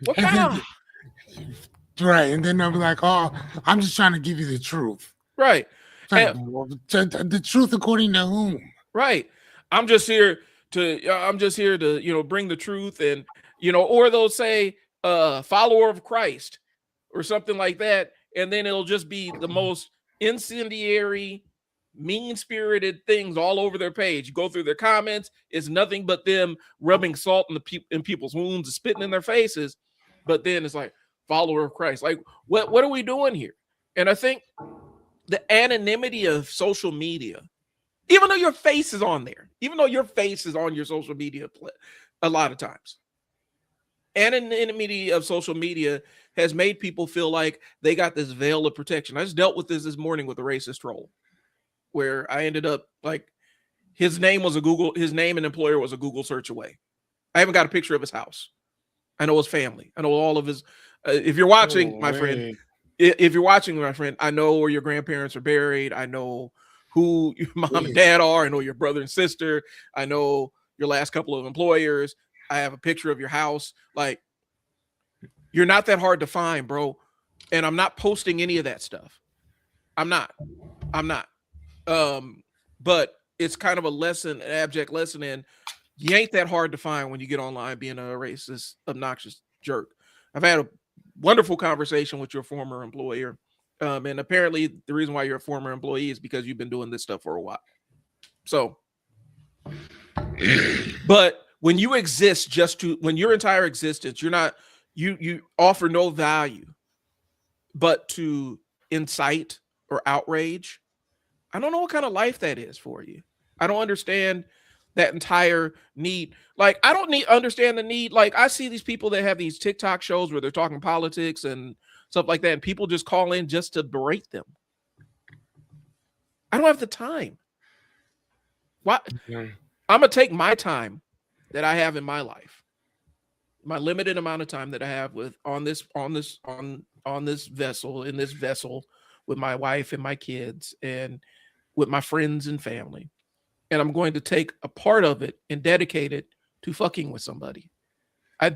What And kind then, of right, and then they'll be like, "Oh, I'm just trying to give you the truth." right? Like, And, well, the truth according to whom? right. I'm just here to bring the truth, and or they'll say follower of Christ or something like that, and then it'll just be the most incendiary, mean-spirited things all over their page. You go through their comments, it's nothing but them rubbing salt in people's wounds and spitting in their faces. But then it's like, follower of Christ. Like, what are we doing here? And I think the anonymity of social media, even though your face is on there, even though your face is on your social media, a lot of times, anonymity of social media has made people feel like they got this veil of protection. I just dealt with this morning with a racist troll, where I ended up like, his name and employer was a Google search away. I haven't got a picture of his house. I know his family. I know all of his. If you're watching, my friend, I know where your grandparents are buried. I know who your mom and dad are. I know your brother and sister. I know your last couple of employers. I have a picture of your house. Like, you're not that hard to find, bro. And I'm not posting any of that stuff. I'm not. But it's kind of an abject lesson in, you ain't that hard to find when you get online being a racist, obnoxious jerk. I've had a wonderful conversation with your former employer. And apparently the reason why you're a former employee is because you've been doing this stuff for a while. So, but when you exist when your entire existence, you offer no value but to incite or outrage, I don't know what kind of life that is for you. I don't understand that entire need. Like, I don't understand the need. Like, I see these people that have these TikTok shows where they're talking politics and stuff like that, and people just call in just to berate them. I don't have the time. What? I'm gonna take my time that I have in my life, my limited amount of time that I have on this vessel with my wife and my kids and with my friends and family. And I'm going to take a part of it and dedicate it to fucking with somebody. I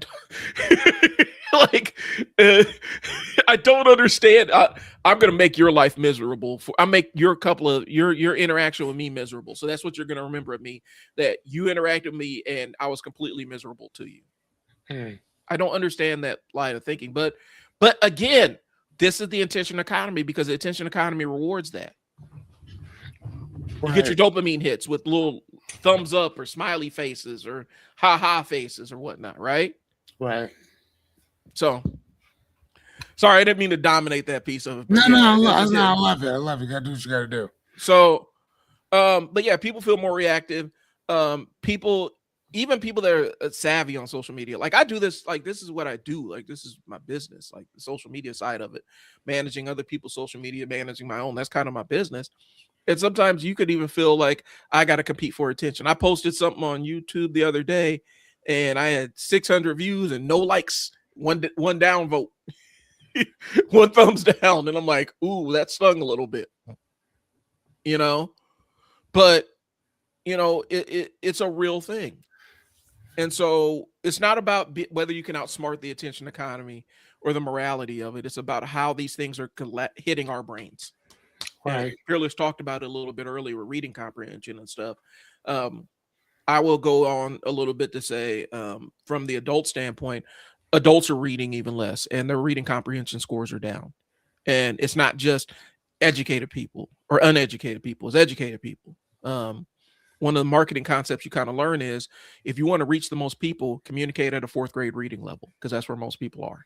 I don't understand. I'm going to make your life miserable. I make your interaction with me miserable. So that's what you're going to remember of me, that you interacted with me and I was completely miserable to you. I don't understand that line of thinking. But again, this is the attention economy, because the attention economy rewards that. You get your dopamine hits with little thumbs up or smiley faces or ha-ha faces or whatnot, right? Right. So, sorry, I didn't mean to dominate that piece of it. No, I love it. I love it. You got to do what you got to do. So, but yeah, people feel more reactive. Even people that are savvy on social media, like I do this, like this is what I do. Like, this is my business, like the social media side of it, managing other people's social media, managing my own. That's kind of my business. And sometimes you could even feel like I got to compete for attention. I posted something on YouTube the other day and I had 600 views and no likes, one down vote, one thumbs down. And I'm like, ooh, that stung a little bit, but it's a real thing. And so it's not about whether you can outsmart the attention economy or the morality of it. It's about how these things are hitting our brains. Right. Fearless talked about it a little bit earlier with reading comprehension and stuff. I will go on a little bit to say, from the adult standpoint, adults are reading even less and their reading comprehension scores are down. And it's not just educated people or uneducated people, it's educated people. One of the marketing concepts you kind of learn is, if you want to reach the most people, communicate at a 4th grade reading level, because that's where most people are.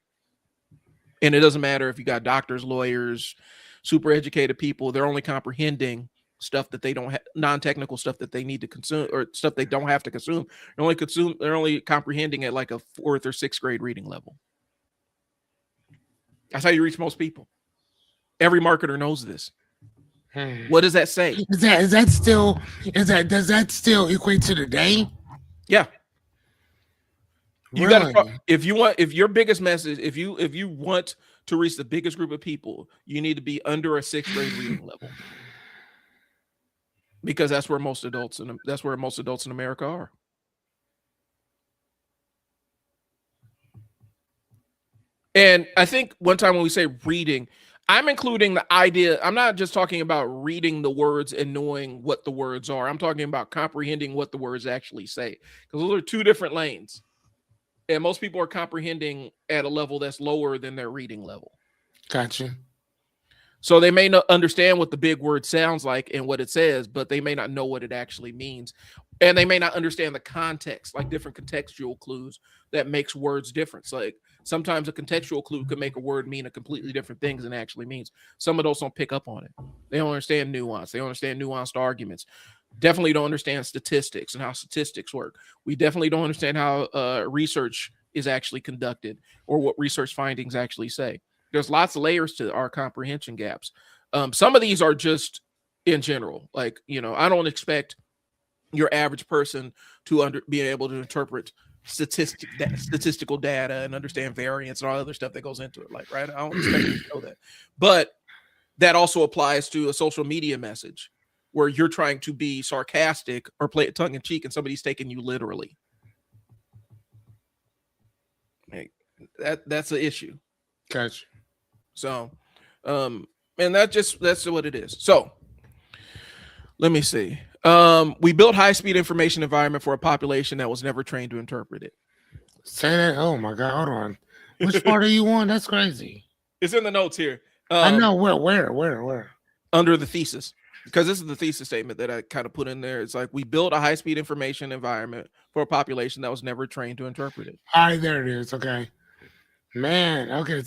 And it doesn't matter if you got doctors, lawyers, super educated people, they're only comprehending stuff that they don't have, non-technical stuff that they need to consume or stuff they don't have to consume. They're only comprehending at like a 4th or 6th grade reading level. That's how you reach most people. Every marketer knows this. What does that say? Does that still equate to today? Yeah. You gotta, if your biggest message, if you want to reach the biggest group of people, you need to be under a 6th grade reading level. because that's where most adults in America are. And I think one time when we say reading, I'm including the idea. I'm not just talking about reading the words and knowing what the words are. I'm talking about comprehending what the words actually say, because those are two different lanes. And most people are comprehending at a level that's lower than their reading level. Gotcha. So they may not understand what the big word sounds like and what it says, but they may not know what it actually means. And they may not understand the context, like different contextual clues that makes words different. So like sometimes a contextual clue could make a word mean a completely different thing than it actually means. Some of those don't pick up on it. They don't understand nuance. They don't understand nuanced arguments. Definitely don't understand statistics and how statistics work. We definitely don't understand how research is actually conducted or what research findings actually say. There's lots of layers to our comprehension gaps. Some of these are just in general. Like, I don't expect your average person to be able to interpret statistical data and understand variance and all other stuff that goes into it. Like, right? I don't expect you to know that. But that also applies to a social media message where you're trying to be sarcastic or play it tongue in cheek and somebody's taking you literally. Like, that's an issue. Gotcha. So, and that's what it is. So let me see. We built high-speed information environment for a population that was never trained to interpret it. Say that. Oh my God. Hold on. Which part are you on? That's crazy. It's in the notes here. I know where. Under the thesis, because this is the thesis statement that I kind of put in there. It's like we built a high-speed information environment for a population that was never trained to interpret it. All right, there it is. Okay. Man, okay,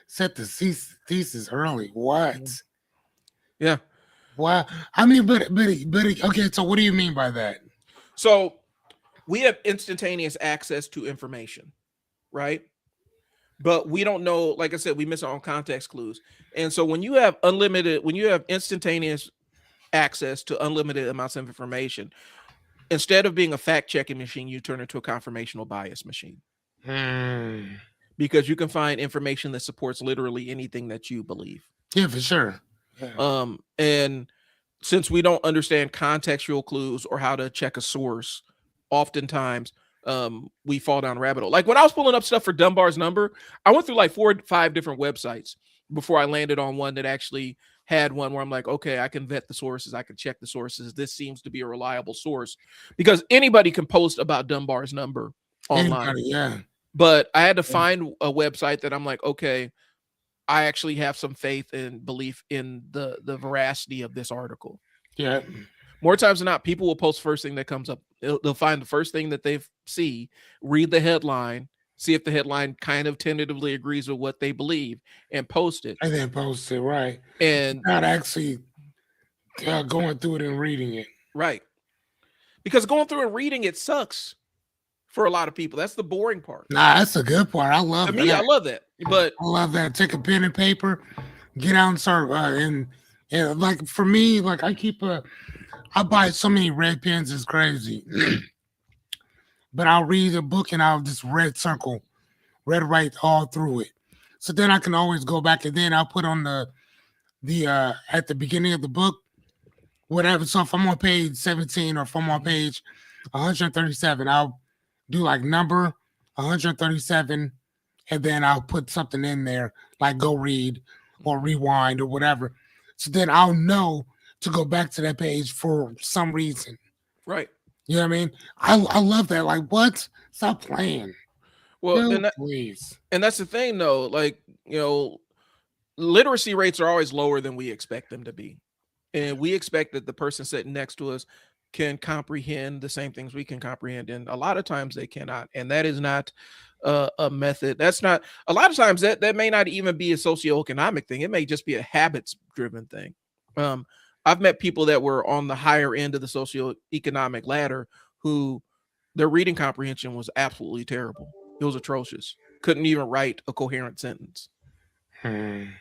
set the thesis early. What? Yeah. Wow. I mean, but okay, so what do you mean by that? So we have instantaneous access to information, right? But we don't know, like I said, we miss our own context clues. And so when you have instantaneous access to unlimited amounts of information, instead of being a fact-checking machine, you turn into a confirmational bias machine. Because you can find information that supports literally anything that you believe. Yeah, for sure. Yeah. And since we don't understand contextual clues or how to check a source, oftentimes we fall down a rabbit hole. Like when I was pulling up stuff for Dunbar's number, I went through like 4 or 5 different websites before I landed on one that actually had one where I'm like, okay, I can vet the sources. I can check the sources. This seems to be a reliable source, because anybody can post about Dunbar's number online. Anybody, yeah. But I had to find a website that I'm like, okay, I actually have some faith and belief in the veracity of this article. Yeah. More times than not, people will post first thing that comes up. They'll find the first thing that they see, read the headline, see if the headline kind of tentatively agrees with what they believe, and post it. And then post it, right. And not actually going through it and reading it. Right. Because going through and reading it sucks for a lot of people. That's the boring part. Nah, that's the good part. I love that. I love that. But I love that. Take a pen and paper, get out and start. And like for me, like I buy so many red pens, it's crazy. But I'll read a book and I'll just red write all through it. So then I can always go back and then I'll put on the at the beginning of the book, whatever. So if I'm on page 17 or if I'm on page 137, I'll do like number 137, and then I'll put something in there like go read or rewind or whatever. So then I'll know to go back to that page for some reason. Right. You know what I mean? I love that. Like, what? Stop playing. Well, no, please. And that's the thing though. Like, literacy rates are always lower than we expect them to be. And we expect that the person sitting next to us can comprehend the same things we can comprehend. And a lot of times they cannot. And that is not a method. That's not, a lot of times that may not even be a socioeconomic thing. It may just be a habits driven thing. I've met people that were on the higher end of the socioeconomic ladder who their reading comprehension was absolutely terrible. It was atrocious. Couldn't even write a coherent sentence. And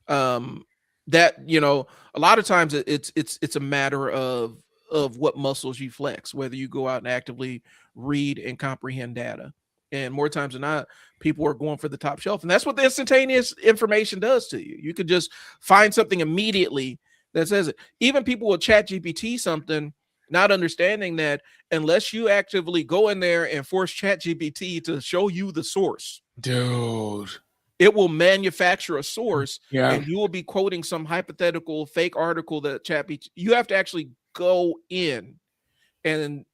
that, a lot of times it's a matter of what muscles you flex, whether you go out and actively read and comprehend data. And more times than not, people are going for the top shelf. And that's what the instantaneous information does to you. You could just find something immediately that says it. Even people will chat GPT something, not understanding that unless you actively go in there and force chat GPT to show you the source, Dude. it will manufacture a source Yeah. and you will be quoting some hypothetical fake article that chat GPT. You have to actually go in and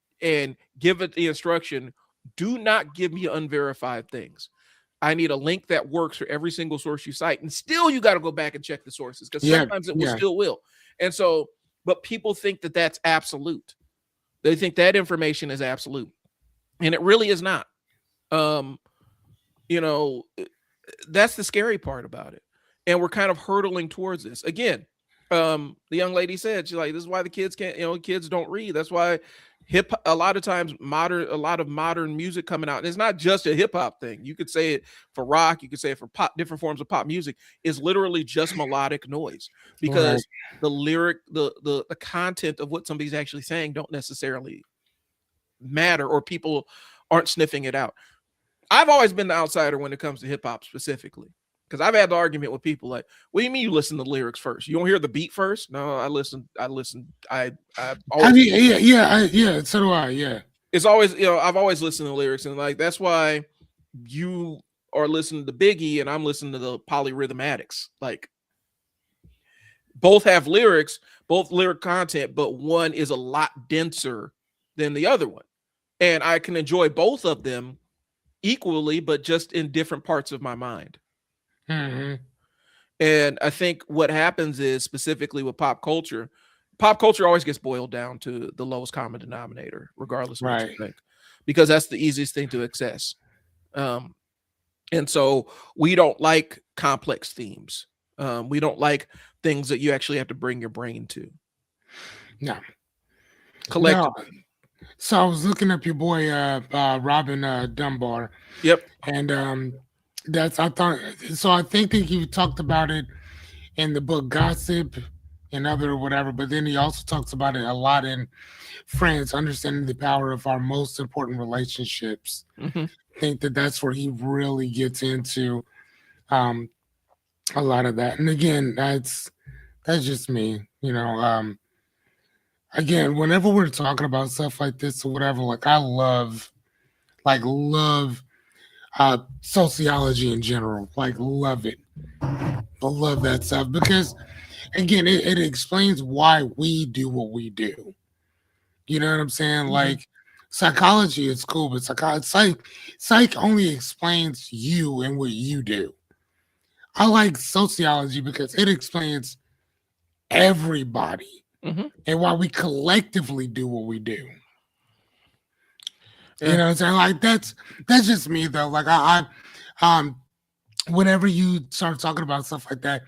give it the instruction, do not give me unverified things. I need a link that works for every single source you cite. And still, you got to go back and check the sources because Yeah. sometimes it will Yeah. still will. And so, but people think that that's absolute. They think that information is absolute, and it really is not. You know, that's the scary part about it. And we're kind of hurtling towards this again. The young lady said, she's like, this is why the kids can't, kids don't read. That's why a lot of times a lot of modern music coming out. And it's not just a hip hop thing. You could say it for rock, you could say it for pop, different forms of pop music is literally just melodic noise because the lyric, the content of what somebody's actually saying don't necessarily matter, or people aren't sniffing it out. I've always been the outsider when it comes to hip hop specifically. Because I've had the argument with people like, what do you mean you listen to the lyrics first? You don't hear the beat first? No, I listen. I always. Yeah. So do I. Yeah. It's always, I've always listened to the lyrics, and like that's why you are listening to Biggie and I'm listening to the Polyrhythmatics. Like both have lyrics, both lyric content, but one is a lot denser than the other one, and I can enjoy both of them equally, but just in different parts of my mind. Mm-hmm. And I think what happens is specifically with pop culture always gets boiled down to the lowest common denominator, regardless of what you think, because that's the easiest thing to access. And so we don't like complex themes. We don't like things that you actually have to bring your brain to. No. Collectively. No. So I was looking up your boy Robin Dunbar. Yep. And I think that he talked about it in the book Gossip and other whatever, but then he also talks about it a lot in Friends, Understanding the Power of Our Most Important Relationships. Mm-hmm. I think that's where he really gets into a lot of that. And again, that's just me, again, whenever we're talking about stuff like this or whatever, like I love sociology in general, like love it. I love that stuff because again, it explains why we do what we do. You know what I'm saying? Mm-hmm. Like psychology is cool, but psych only explains you and what you do. I like sociology because it explains everybody and why we collectively do what we do. Yeah. You know what I'm saying? Like that's just me though. Like I whenever you start talking about stuff like that,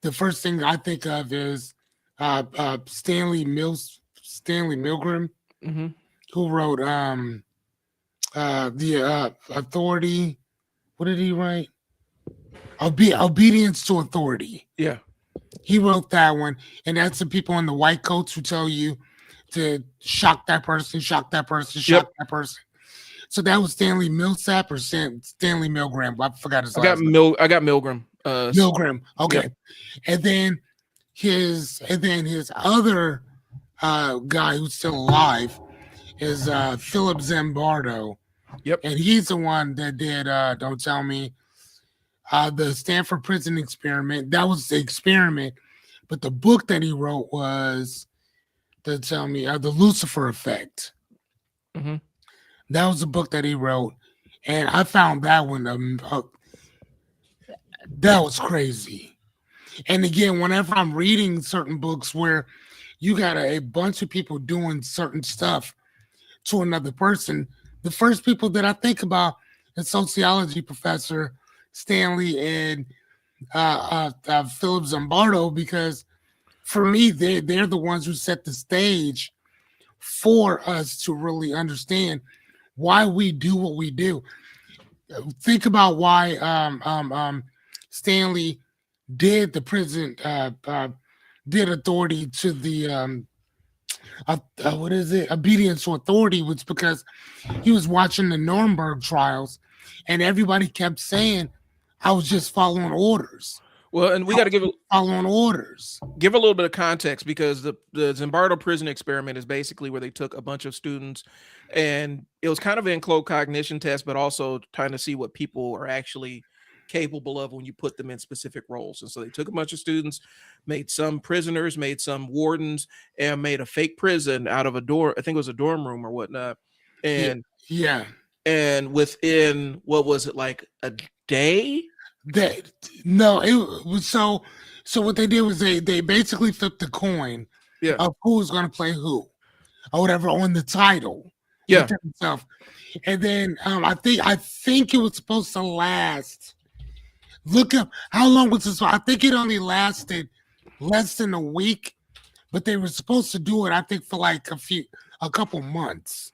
the first thing I think of is Stanley Milgram, who wrote the Authority. What did he write? Obedience to Authority. Yeah. He wrote that one, and that's the people in the white coats who tell you to shock that person. So that was Stanley Millsap or Stanley Milgram. I forgot his last name. I got Milgram. Milgram. Okay. Yep. And then his other guy who's still alive is Philip Zimbardo. Yep. And he's the one that did Don't Tell Me, the Stanford Prison Experiment. That was the experiment, but the book that he wrote was the Lucifer Effect. Mm-hmm. That was the book that he wrote, and I found that one that was crazy. And again, whenever I'm reading certain books where you got a bunch of people doing certain stuff to another person, the first people that I think about is sociology professor Stanley and Philip Zimbardo, because for me, they're the ones who set the stage for us to really understand why we do what we do. Think about why Stanley did the prison did authority to the obedience to authority, was because he was watching the Nuremberg trials and everybody kept saying I was just following orders. Well, and we got to following orders. Give a little bit of context, because the Zimbardo prison experiment is basically where they took a bunch of students, and it was kind of an enclosed cognition test, but also trying to see what people are actually capable of when you put them in specific roles. And so they took a bunch of students, made some prisoners, made some wardens, and made a fake prison out of a door. I think it was a dorm room or whatnot. And yeah. And within, what was it, like a day? No, it was so what they did was they basically flipped the coin of who's going to play who or whatever on the title. Yeah. Itself. And then I think it was supposed to last. Look up how long was this? I think it only lasted less than a week, but they were supposed to do it, I think, for like a couple months.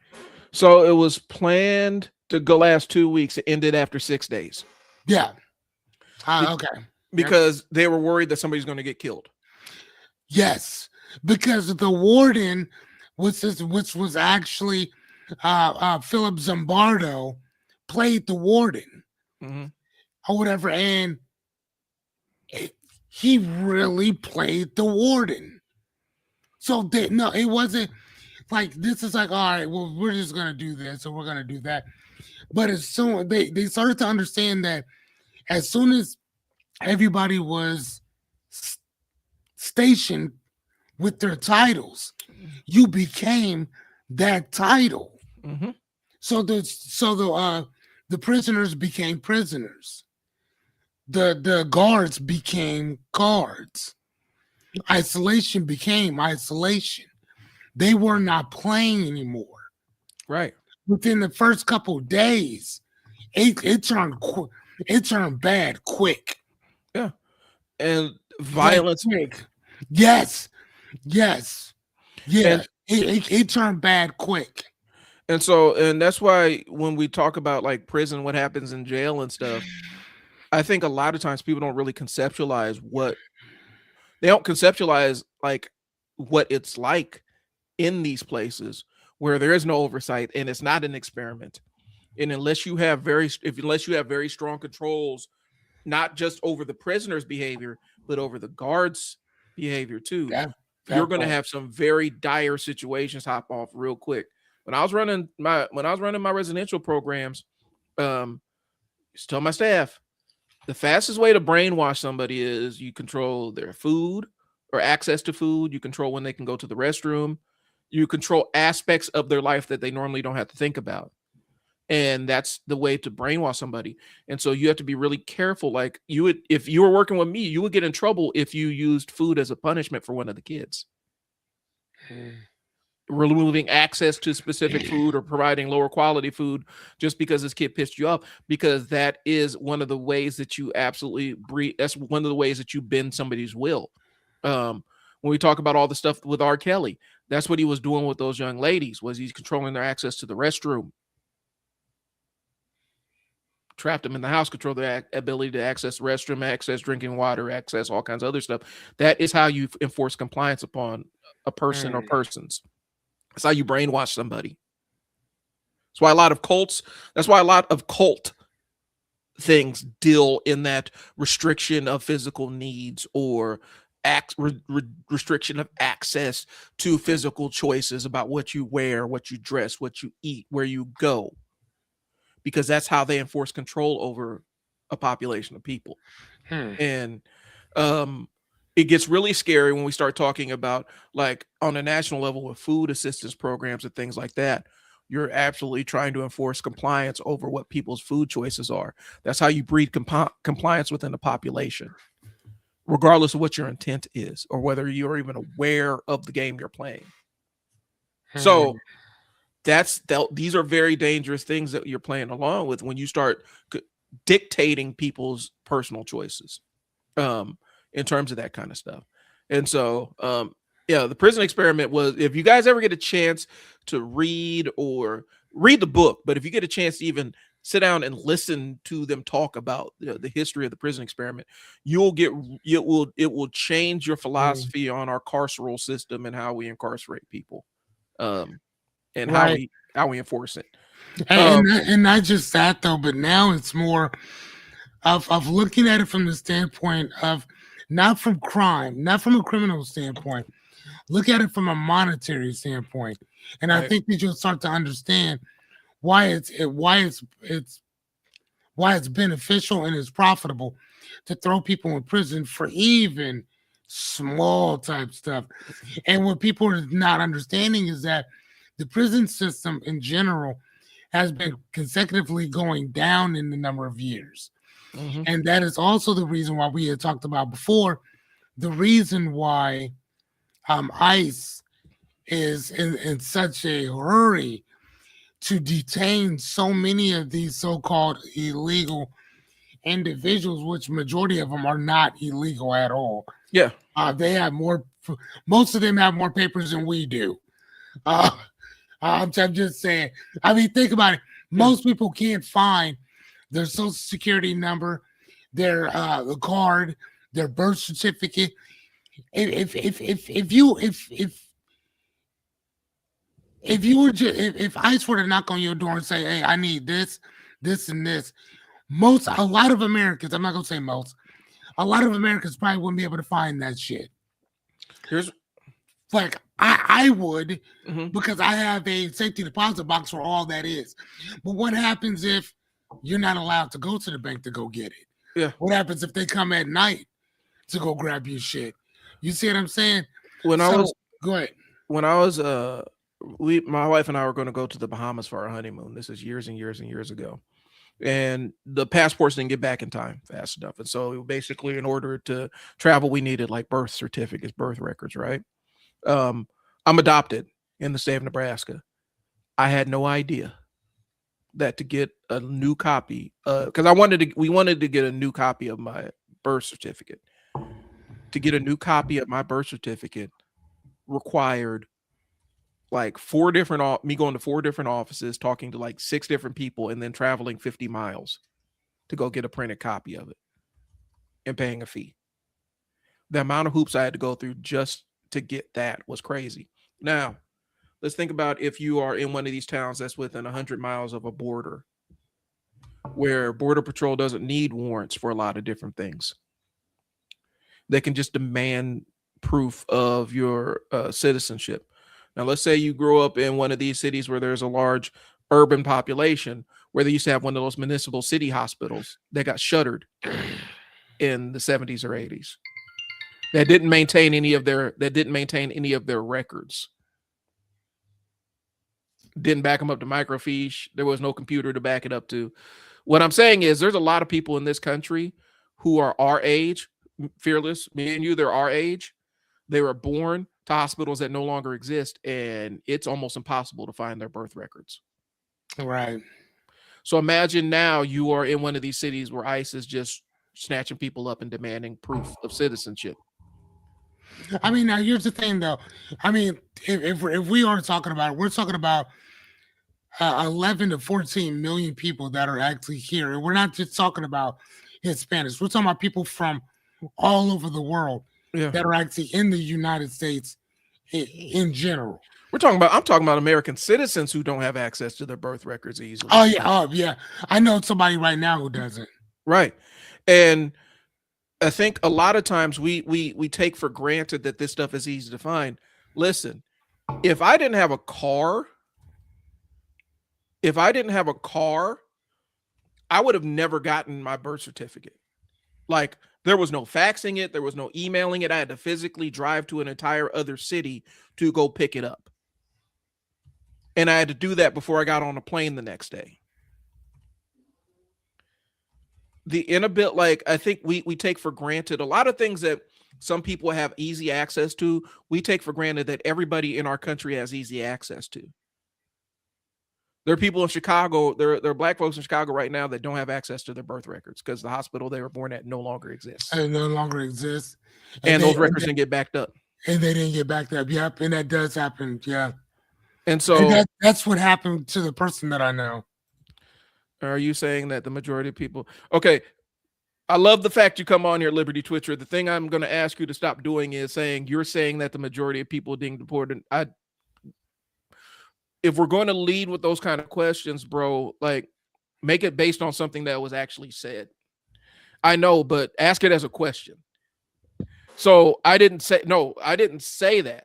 So it was planned to go last 2 weeks. It ended after 6 days. Yeah. Okay. Because they were worried that somebody's going to get killed. Yes, because the warden which was actually Philip Zimbardo played the warden or whatever, and he really played the warden. So it wasn't like this is like, all right, well, we're just gonna do this or we're gonna do that. But as soon they started to understand that as soon as everybody was stationed with their titles, you became that title. So the prisoners became prisoners. The guards became guards. Isolation became isolation. They were not playing anymore. Right. Within the first couple of days, it turned bad quick. Yeah. And violence. Yes. Yeah. It turned bad quick. And that's why when we talk about like prison, what happens in jail and stuff, I think a lot of times people don't really conceptualize like what it's like in these places where there is no oversight and it's not an experiment. And unless you have very strong controls, not just over the prisoner's behavior, but over the guards' behavior too, you're going to have some very dire situations hop off real quick. When I was running my residential programs, I used to tell my staff, the fastest way to brainwash somebody is you control their food or access to food. You control when they can go to the restroom. You control aspects of their life that they normally don't have to think about. And that's the way to brainwash somebody. And so you have to be really careful. Like if you were working with me, you would get in trouble if you used food as a punishment for one of the kids. Removing access to specific food or providing lower quality food just because this kid pissed you off, because that is one of the ways that you that's one of the ways that you bend somebody's will. When we talk about all the stuff with R. Kelly, that's what he was doing with those young ladies, was he's controlling their access to the restroom. Trapped them in the house, control their ability to access the restroom, access drinking water, access all kinds of other stuff. That is how you enforce compliance upon a person or persons. That's how you brainwash somebody. That's why a lot of cult things deal in that restriction of physical needs or restriction of access to physical choices about what you wear, what you dress, what you eat, where you go. Because that's how they enforce control over a population of people. And it gets really scary when we start talking about, like, on a national level with food assistance programs and things like that. You're absolutely trying to enforce compliance over what people's food choices are. That's how you breed compliance within the population, regardless of what your intent is or whether you're even aware of the game you're playing. So these are very dangerous things that you're playing along with when you start dictating people's personal choices in terms of that kind of stuff. And so, the prison experiment was, if you guys ever get a chance to read the book, but if you get a chance to even sit down and listen to them talk about the history of the prison experiment, it will change your philosophy on our carceral system and how we incarcerate people. And how we enforce it. And not just that though, but now it's more of looking at it from the standpoint of not from crime, not from a criminal standpoint. Look at it from a monetary standpoint, and I Right. think that you'll start to understand why it's beneficial and it's profitable to throw people in prison for even small type stuff. And what people are not understanding is that the prison system in general has been consecutively going down in the number of years. Mm-hmm. And that is also the reason why we had talked about before, the reason why ICE is in such a hurry to detain so many of these so-called illegal individuals, which majority of them are not illegal at all. Yeah. They have more. Most of them have more papers than we do. Uh, I'm just saying. I mean, think about it. Most people can't find their social security number, their the card, their birth certificate. If you were just if ICE were to knock on your door and say, "Hey, I need this, this, and this," a lot of Americans, I'm not gonna say most, a lot of Americans probably wouldn't be able to find that shit. Here's Like I would, mm-hmm. because I have a safety deposit box for all that is. But what happens if you're not allowed to go to the bank to go get it? Yeah. What happens if they come at night to go grab your shit? You see what I'm saying? When I was go ahead. When I was my wife and I were going to go to the Bahamas for our honeymoon. This is years and years and years ago. And the passports didn't get back in time fast enough. And so basically, in order to travel, we needed like birth certificates, birth records, right? I'm adopted in the state of Nebraska. I had no idea that to get a new copy, because we wanted to get a new copy of my birth certificate. To get a new copy of my birth certificate required like me going to 4 different offices, talking to like 6 different people, and then traveling 50 miles to go get a printed copy of it and paying a fee. The amount of hoops I had to go through just to get that was crazy. Now, let's think about if you are in one of these towns that's within 100 miles of a border, where Border Patrol doesn't need warrants for a lot of different things. They can just demand proof of your citizenship. Now, let's say you grew up in one of these cities where there's a large urban population, where they used to have one of those municipal city hospitals that got shuttered in the 70s or 80s. That didn't maintain any of their records. Didn't back them up to microfiche. There was no computer to back it up to. What I'm saying is there's a lot of people in this country who are our age, Fearless, me and you, they're our age. They were born to hospitals that no longer exist, and it's almost impossible to find their birth records. Right. So imagine now you are in one of these cities where ICE is just snatching people up and demanding proof of citizenship. I mean, now here's the thing, though. I mean, if we are talking about it, we're talking about 11 to 14 million people that are actually here. And we're not just talking about Hispanics. We're talking about people from all over the world that are actually in the United States in general. I'm talking about American citizens who don't have access to their birth records easily. Oh yeah. I know somebody right now who doesn't. Right. And I think a lot of times we take for granted that this stuff is easy to find. Listen, if I didn't have a car, I would have never gotten my birth certificate. Like, there was no faxing it. There was no emailing it. I had to physically drive to an entire other city to go pick it up. And I had to do that before I got on a plane the next day. I think we take for granted a lot of things that some people have easy access to. We take for granted that everybody in our country has easy access to. There are people in Chicago, there are Black folks in Chicago right now that don't have access to their birth records because the hospital they were born at no longer exists. It no longer exists. And those records didn't get backed up. And they didn't get backed up. Yep. And that does happen. Yeah. And so that's what happened to the person that I know. Are you saying that the majority of people? Okay. I love the fact you come on here, Liberty Twitcher. The thing I'm going to ask you to stop doing is saying you're saying that the majority of people being deported. If we're going to lead with those kind of questions, bro, like, make it based on something that was actually said. I know, but ask it as a question. So I didn't say no. I didn't say that.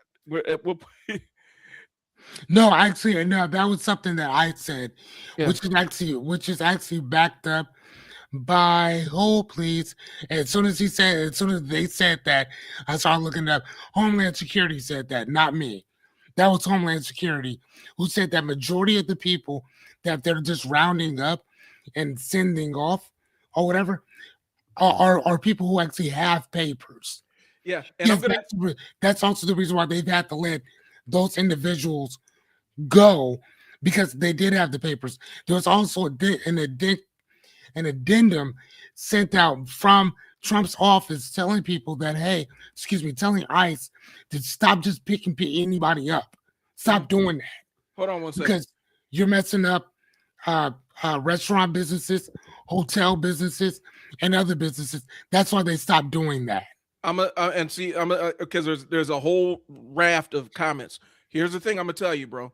No, actually, no, that was something that I said, Yeah. which is actually backed up by please. As soon as they said that, I started looking up. Homeland Security said that, not me. That was Homeland Security who said that majority of the people that they're just rounding up and sending off or whatever are people who actually have papers. Yeah, and I'm Yes, gonna. that's also the reason why they've had to let those individuals go because they did have the papers. There was also an addendum sent out from Trump's office telling people that, hey, excuse me, telling ICE to stop just picking anybody up. Stop doing that Hold on 1 second. because you're messing up restaurant businesses, hotel businesses, and other businesses. That's why they stopped doing that. I'm a and see. I'm a because there's a whole raft of comments. Here's the thing. I'm gonna tell you, bro.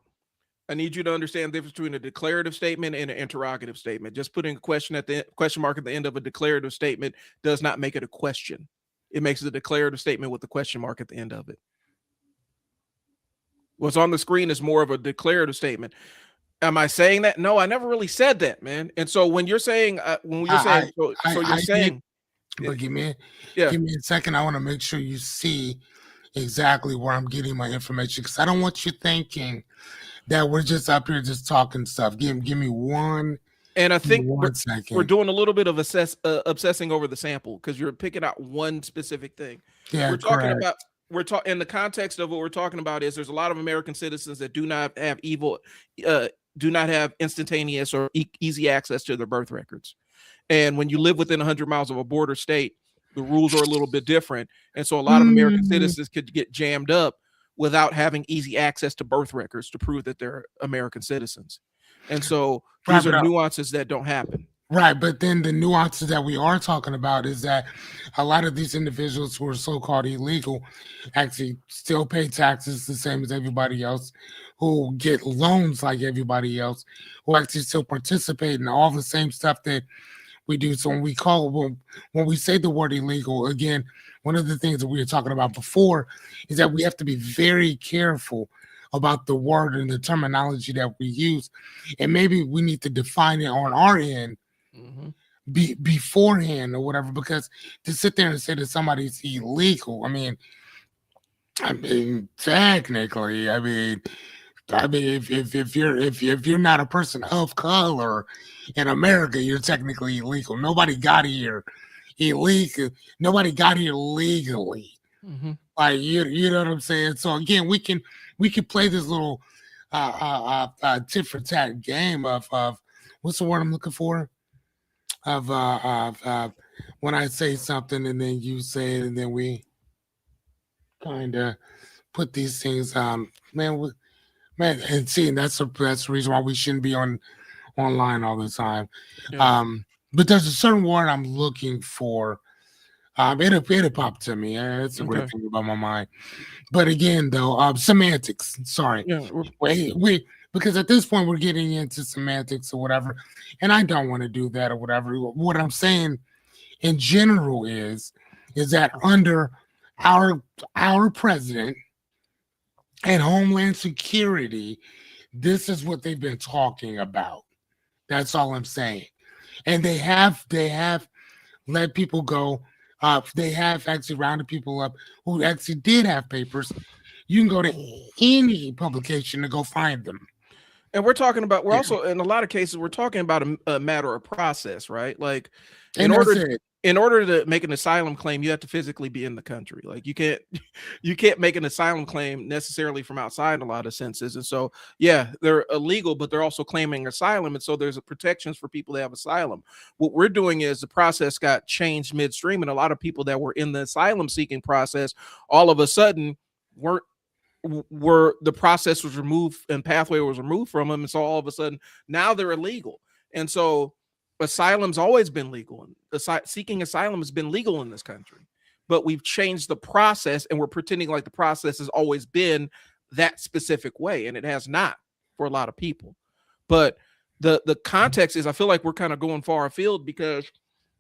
I need you to understand the difference between a declarative statement and an interrogative statement. Just putting a question mark at the end of a declarative statement does not make it a question. It makes it a declarative statement with the question mark at the end of it. What's on the screen is more of a declarative statement. Am I saying that? No, I never really said that, man. And so when you're saying, you're saying, but yeah, give me a second. I want to make sure you see exactly where I'm getting my information because I don't want you thinking that we're just up here just talking stuff. Give me one. And I think second. We're doing a little bit of obsessing over the sample because you're picking out one specific thing. Yeah, we're talking about in the context of what we're talking about is there's a lot of American citizens that do not have do not have instantaneous or easy access to their birth records. And when you live within 100 miles of a border state, the rules are a little bit different. And so a lot of American citizens could get jammed up without having easy access to birth records to prove that they're American citizens. And so these are nuances that don't happen. Right, but then the nuances that we are talking about is that a lot of these individuals who are so-called illegal actually still pay taxes the same as everybody else, who get loans like everybody else, who actually still participate in all the same stuff that we do. So when we say the word illegal, again, one of the things that we were talking about before is that we have to be very careful about the word and the terminology that we use. And maybe we need to define it on our end beforehand or whatever, because to sit there and say that somebody's illegal, I mean, technically, if you're not a person of color in America, you're technically illegal. Nobody got here illegal. Nobody got here legally. Like you know what I'm saying? So again, we can play this little tit for tat game of what's the word I'm looking for? Of when I say something and then you say it and then we kind of put these things man, and see, and that's the reason why we shouldn't be online all the time. Yeah. But there's a certain word I'm looking for. It'll pop to me. That's a great thing about my mind. But again, though, semantics. Sorry. Yeah. We because at this point we're getting into semantics or whatever, and I don't want to do that or whatever. What I'm saying in general is that under our president and Homeland Security, this is what they've been talking about. That's all I'm saying. And they have let people go. They have actually rounded people up who actually did have papers. You can go to any publication to go find them. And we're talking about, also, in a lot of cases, we're talking about a matter of process, right? Like in order to make an asylum claim, you have to physically be in the country. Like you can't make an asylum claim necessarily from outside in a lot of senses. And so, yeah, they're illegal, but they're also claiming asylum. And so there's protections for people that have asylum. What we're doing is the process got changed midstream. And a lot of people that were in the asylum seeking process, all of a sudden were the process was removed and pathway was removed from them. And so all of a sudden now they're illegal. And so asylum's always been legal, and seeking asylum has been legal in this country, but we've changed the process and we're pretending like the process has always been that specific way, and it has not for a lot of people. But the context is, I feel like we're kind of going far afield because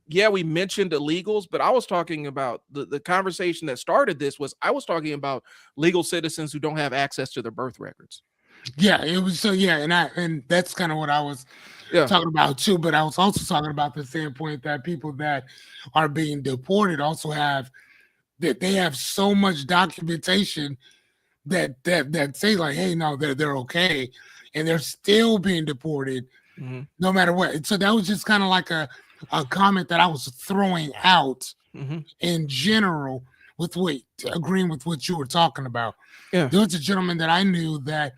yeah, we mentioned illegals, but I was talking about the conversation that started this was I was talking about legal citizens who don't have access to their birth records. Yeah, it was so yeah, and that's kind of what I was Yeah. talking about too. But I was also talking about the standpoint that people that are being deported also have that they have so much documentation that say like, hey, no, they're okay, and they're still being deported Mm-hmm. no matter what. So that was just kind of like a comment that I was throwing out Mm-hmm. in general with what agreeing with what you were talking about. Yeah. There was a gentleman that I knew that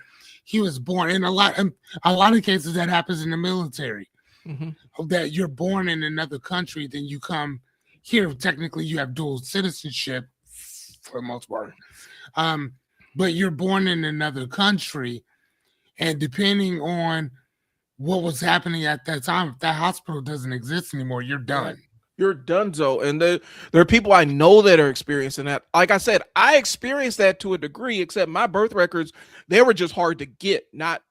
he was born in a lot of cases that happens in the military Mm-hmm. that you're born in another country, then you come here. Technically, you have dual citizenship for the most part, but you're born in another country, and depending on what was happening at that time, if that hospital doesn't exist anymore, you're Right. done. You're donezo. And there are people I know that are experiencing that. Like I said, I experienced that to a degree, except my birth records, they were just hard to get, not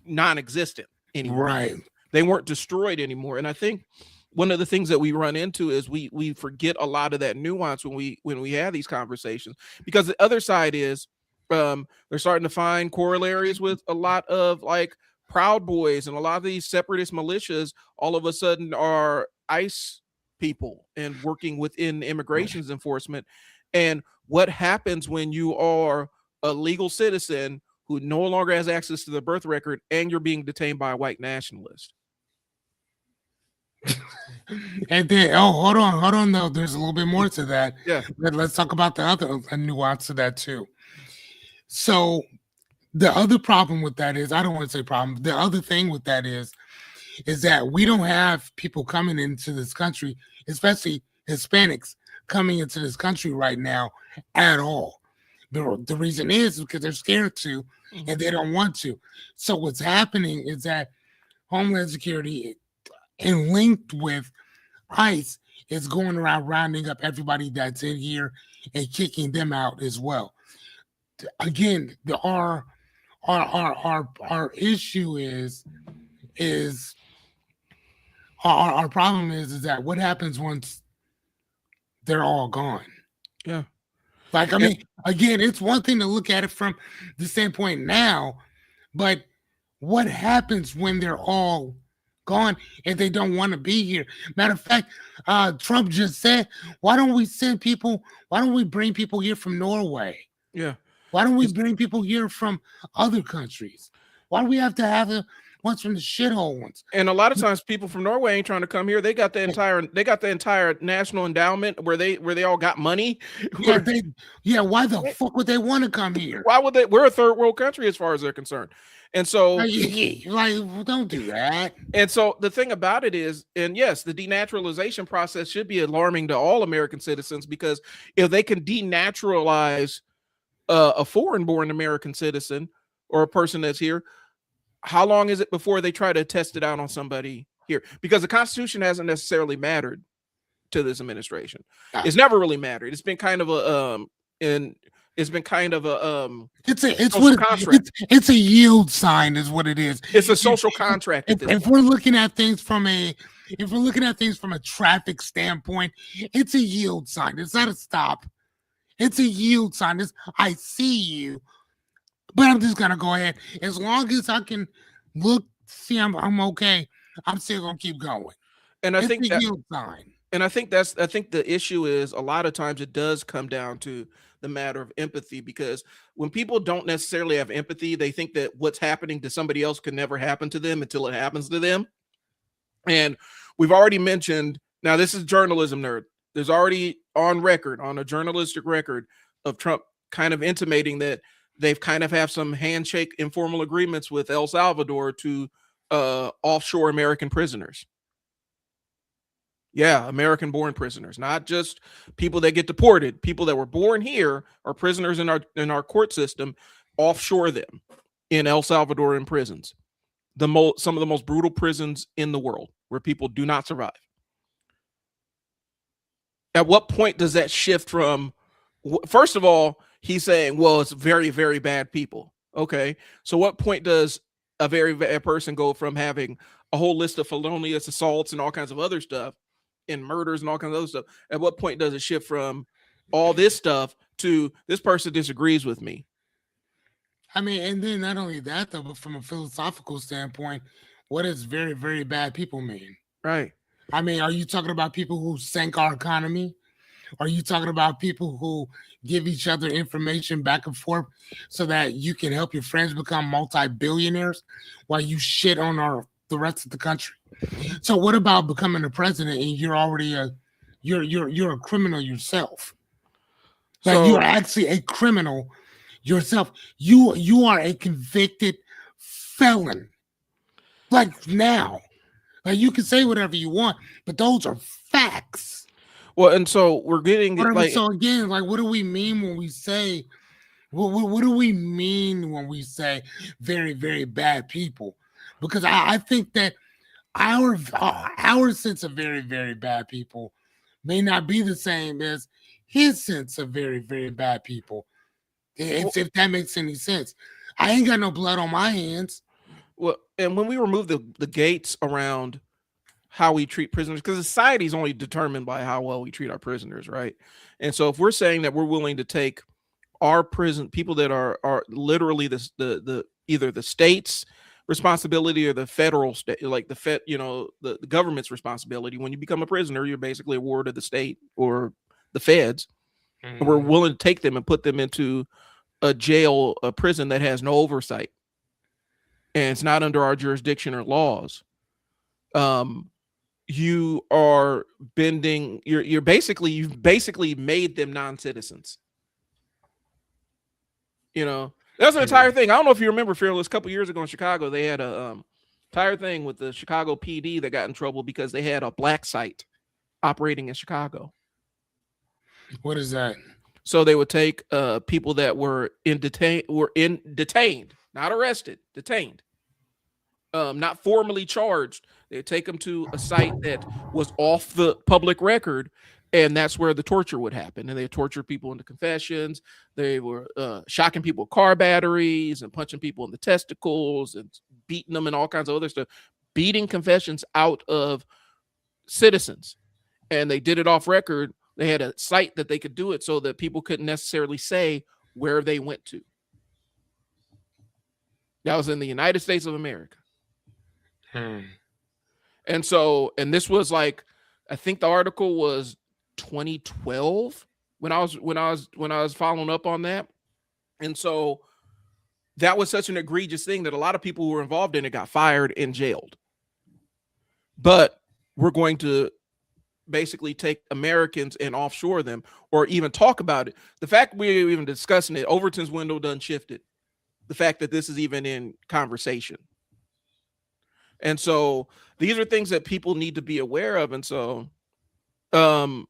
non-existent anymore. Right. They weren't destroyed anymore. And I think one of the things that we run into is we forget a lot of that nuance when we have these conversations, because the other side is they're starting to find corollaries with a lot of like Proud Boys, and a lot of these separatist militias all of a sudden are ICE people and working within immigrations enforcement. And what happens when you are a legal citizen who no longer has access to the birth record and you're being detained by a white nationalist? And then, hold on, though. There's a little bit more to that. Yeah. But let's talk about the other nuance of that too. So the other problem with that is, I don't want to say problem. The other thing with that is that we don't have people coming into this country, especially Hispanics, coming into this country right now at all. The reason is because they're scared to, and they don't want to. So what's happening is that Homeland Security, and linked with ICE, is going around rounding up everybody that's in here and kicking them out as well. Again, our issue is our problem is that what happens once they're all gone? Yeah. Like, I mean, again, it's one thing to look at it from the standpoint now, but what happens when they're all gone and they don't want to be here? Matter of fact, Trump just said, why don't we bring people here from Norway? Yeah. Why don't we bring people here from other countries? Why do we have to have ones from the shithole ones? And a lot of times people from Norway ain't trying to come here. They got the entire national endowment where they all got money. Why the fuck would they want to come here? Why would they? We're a third world country as far as they're concerned. And so, like, don't do that. And so the thing about it is, and yes, the denaturalization process should be alarming to all American citizens, because if they can denaturalize a foreign-born American citizen or a person that's here, how long is it before they try to test it out on somebody here? Because the Constitution hasn't necessarily mattered to this administration. It's never really mattered. It's been kind of it's a yield sign is what it is. It's a social contract. If we're looking at things from a traffic standpoint, it's a yield sign. It's not a stop. It's a yield sign. It's, I see you, but I'm just gonna go ahead. As long as I can see I'm okay, I'm still gonna keep going. And I think a yield sign. And I think the issue is, a lot of times it does come down to the matter of empathy, because when people don't necessarily have empathy, they think that what's happening to somebody else can never happen to them until it happens to them. And we've already mentioned, now this is journalism nerd. There's already on a journalistic record of Trump kind of intimating that they've kind of have some handshake informal agreements with El Salvador to offshore American prisoners. Yeah, American-born prisoners, not just people that get deported. People that were born here are prisoners in our court system. Offshore them in El Salvadoran prisons, some of the most brutal prisons in the world, where people do not survive. At what point does that shift from? First of all, he's saying, "Well, it's very, very bad people." Okay, so what point does a very bad person go from having a whole list of felonious assaults and all kinds of other stuff and murders and all kinds of other stuff. At what point does it shift from all this stuff to this person disagrees with me? I mean, and then not only that though, but from a philosophical standpoint, what does very, very bad people mean? Right. I mean, are you talking about people who sank our economy? Are you talking about people who give each other information back and forth so that you can help your friends become multi-billionaires while you shit on the rest of the country? So what about becoming a president and you're already you're a criminal yourself? Like So you're actually a criminal yourself. You are a convicted felon. Like now. Like you can say whatever you want, but those are facts. well, and so we're getting Whatever. like So again, like what do we mean when we say what do we mean when we say very, very bad people? Because I think that our sense of very, very bad people may not be the same as his sense of very, very bad people. If that makes any sense. I ain't got no blood on my hands. well, and when we remove the gates around how we treat prisoners, because society is only determined by how well we treat our prisoners, right? And so if we're saying that we're willing to take our prison people that are literally the either the state's responsibility or the federal state, like the fed, the government's responsibility. When you become a prisoner, you're basically a ward of the state or the feds. And we're willing to take them and put them into a jail, a prison that has no oversight, and it's not under our jurisdiction or laws. You are bending. You've basically made them non-citizens. That's an entire thing. I don't know if you remember, Fearless, a couple years ago in Chicago, they had a entire thing with the Chicago PD that got in trouble because they had a black site operating in Chicago. What is that? So they would take people that were detained, not arrested, detained, not formally charged. They'd take them to a site that was off the public record, and that's where the torture would happen. And they torture people into confessions. They were shocking people with car batteries and punching people in the testicles and beating them and all kinds of other stuff, beating confessions out of citizens. And they did it off record. They had a site that they could do it so that people couldn't necessarily say where they went to. That was in the United States of America. And this was like, I think the article was 2012 when I was following up on that. And so that was such an egregious thing that a lot of people who were involved in it got fired and jailed. But we're going to basically take Americans and offshore them or even talk about it. The fact we're even discussing it, Overton's window done shifted. The fact that this is even in conversation. And so these are things that people need to be aware of. And so the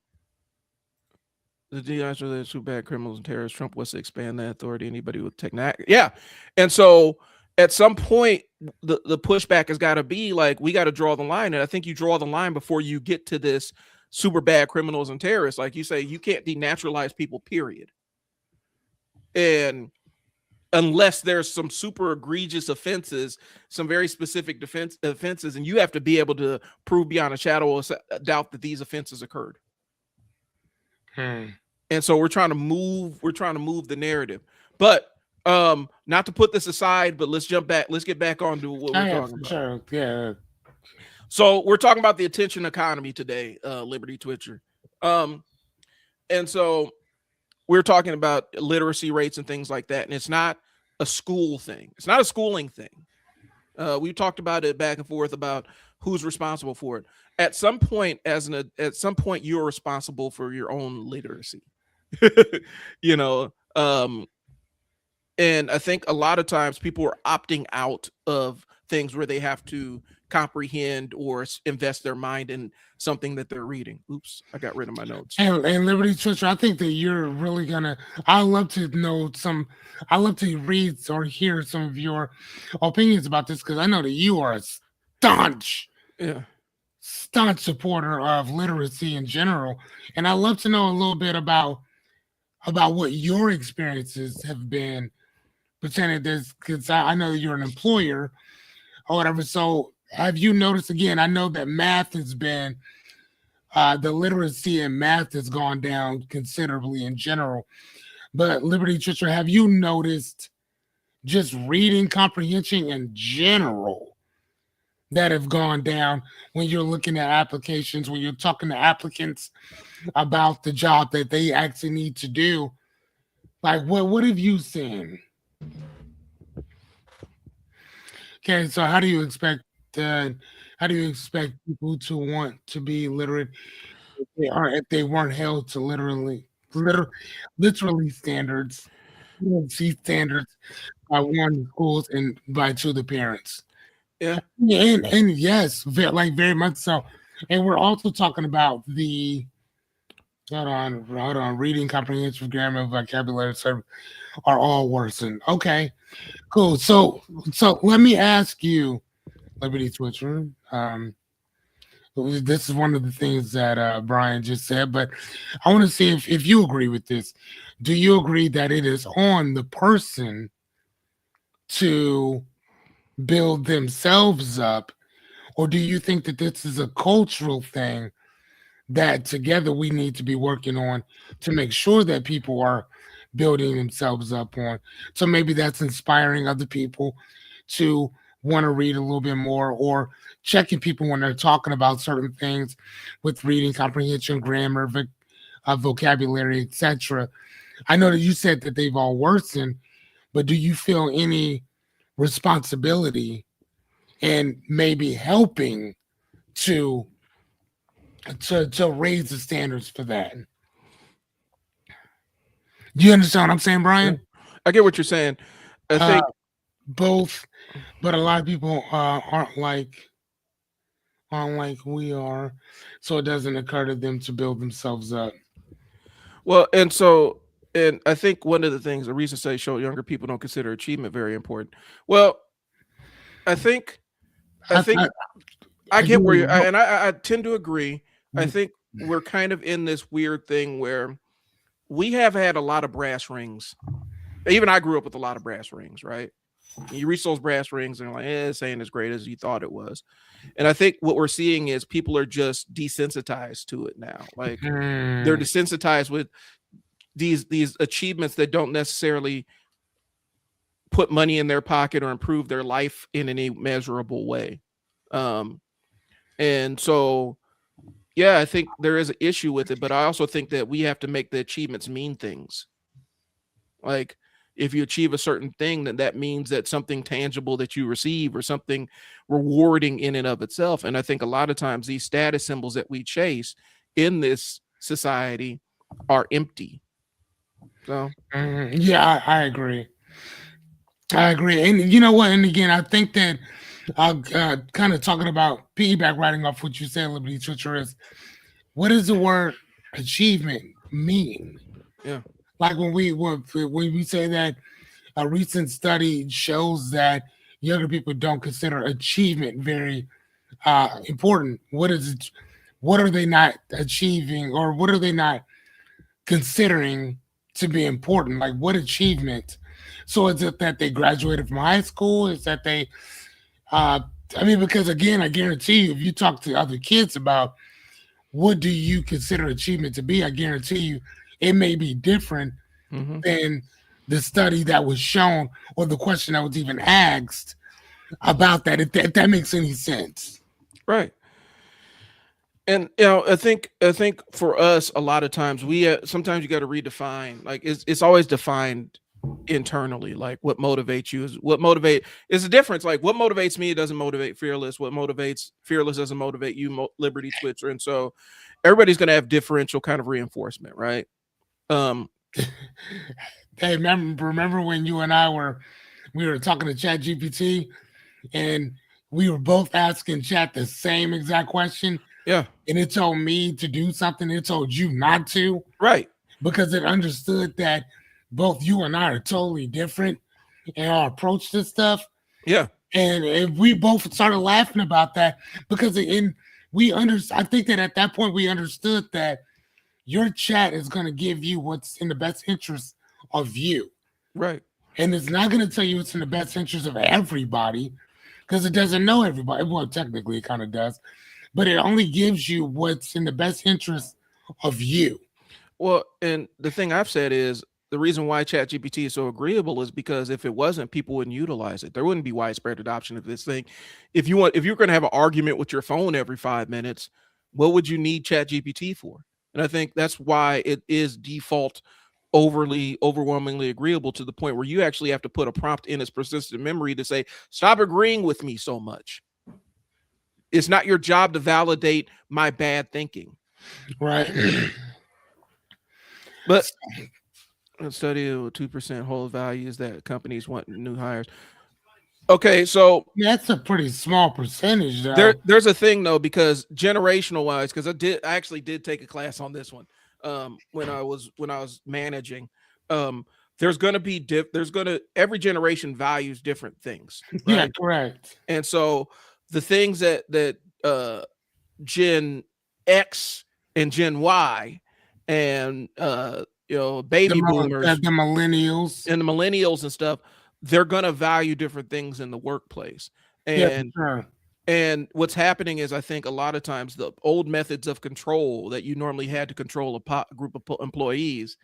DIs are too bad criminals and terrorists. Trump wants to expand that authority. Anybody with technology. Yeah. And so at some point, the pushback has got to be like, we got to draw the line. And I think you draw the line before you get to this super bad criminals and terrorists. Like you say, you can't denaturalize people, period. And unless there's some super egregious offenses, some very specific offenses, and you have to be able to prove beyond a shadow of doubt that these offenses occurred. And so we're trying to move the narrative. But not to put this aside, but let's jump back. Let's get back on to what we're talking about. Sure. Yeah. So we're talking about the attention economy today, Liberty Twitcher. And so we're talking about literacy rates and things like that. And it's not a school thing. It's not a schooling thing. We talked about it back and forth about who's responsible for it. At some point, you're responsible for your own literacy. And I think a lot of times people are opting out of things where they have to comprehend or invest their mind in something that they're reading. Oops, I got rid of my notes. And Liberty Twitcher, I think that you're really I'd love to read or hear some of your opinions about this, because I know that you are a staunch supporter of literacy in general. And I'd love to know a little bit about what your experiences have been pertaining to this, because I know that you're an employer or whatever. So have you noticed, again, I know that math has been the literacy in math has gone down considerably in general. But Liberty Teacher, have you noticed just reading comprehension in general that have gone down when you're looking at applications, when you're talking to applicants about the job that they actually need to do? Like, what have you seen? Okay, so uh, how do you expect people to want to be literate if they weren't held to literally standards, fluency standards by one the schools and by two the parents? Yeah. Yeah, and yes, like very much so. And we're also talking about the hold on, reading comprehension, grammar, vocabulary, are all worsened. Okay, cool. So let me ask you, Liberty Twitcher. This is one of the things that Brian just said, but I want to see if you agree with this. Do you agree that it is on the person to build themselves up, or do you think that this is a cultural thing that together we need to be working on to make sure that people are building themselves up on? So maybe that's inspiring other people to want to read a little bit more, or checking people when they're talking about certain things with reading comprehension, grammar, vocabulary, etc. I know that you said that they've all worsened, but do you feel any responsibility and maybe helping to to raise the standards for that? Do you understand what I'm saying, Yeah. Brian? I get what you're saying. I Uh, think both, but a lot of people aren't like we are, so it doesn't occur to them to build themselves up. well, and I think one of the things the reason say show younger people don't consider achievement very important. Well, I think I I, think I, I get where you, you're, and I tend to agree. I think we're kind of in this weird thing where we have had a lot of brass rings. Even I grew up with a lot of brass rings, right? You reach those brass rings and you're like, this ain't as great as you thought it was. And I think what we're seeing is people are just desensitized to it now. Like they're mm, desensitized with these achievements that don't necessarily put money in their pocket or improve their life in any measurable way. Um, and so yeah, I think there is an issue with it, but I also think that we have to make the achievements mean things. Like if you achieve a certain thing, then that means that something tangible that you receive or something rewarding in and of itself. And I think a lot of times these status symbols that we chase in this society are empty. So yeah, I agree. I agree. And you know what? And again, I think that kind of talking about piggyback writing off what you said, Liberty Twitcher, is what does the word achievement mean? yeah, Like when we say that a recent study shows that younger people don't consider achievement very important. What is it? What are they not achieving, or what are they not considering to be important? Like what achievement? So is it that they graduated from high school? Is that they? Uh, I mean, because again, I guarantee you, if you talk to other kids about what do you consider achievement to be, I guarantee you, it may be different mm-hmm. than the study that was shown or the question that was even asked about that. If that makes any sense. Right. And I think for us, a lot of times we sometimes you got to redefine. Like it's always defined internally. Like what motivates you is the difference. Like what motivates me doesn't motivate Fearless. What motivates Fearless doesn't motivate you, Liberty Twitcher. And so everybody's going to have differential kind of reinforcement, right? Hey, remember when you and I we were talking to Chat GPT and we were both asking Chat the same exact question, Yeah. and it told me to do something, it told you not to, Right. because it understood that both you and I are totally different in our approach to stuff. Yeah. And we both started laughing about that because I think that at that point we understood that your chat is going to give you what's in the best interest of you. Right. And it's not going to tell you what's in the best interest of everybody because it doesn't know everybody. Well, technically, it kind of does. but it only gives you what's in the best interest of you. Well, and the thing I've said is the reason why ChatGPT is so agreeable is because if it wasn't, people wouldn't utilize it. There wouldn't be widespread adoption of this thing. If you're going to have an argument with your phone every 5 minutes, what would you need ChatGPT for? And I think that's why it is default overwhelmingly agreeable to the point where you actually have to put a prompt in its persistent memory to say, stop agreeing with me so much. It's not your job to validate my bad thinking. Right. But a study of 2% hold values that companies want new hires. Okay, so That's a pretty small percentage, though. there's a thing though, because generational wise, because I actually did take a class on this one when I was managing. There's gonna be every generation values different things, right? Yeah, correct. And so the things that Gen X and Gen Y and baby boomers, The millennials. and the millennials and stuff, they're gonna value different things in the workplace. Yeah, And for sure. and what's happening is, I think a lot of times the old methods of control that you normally had to control a group of employees,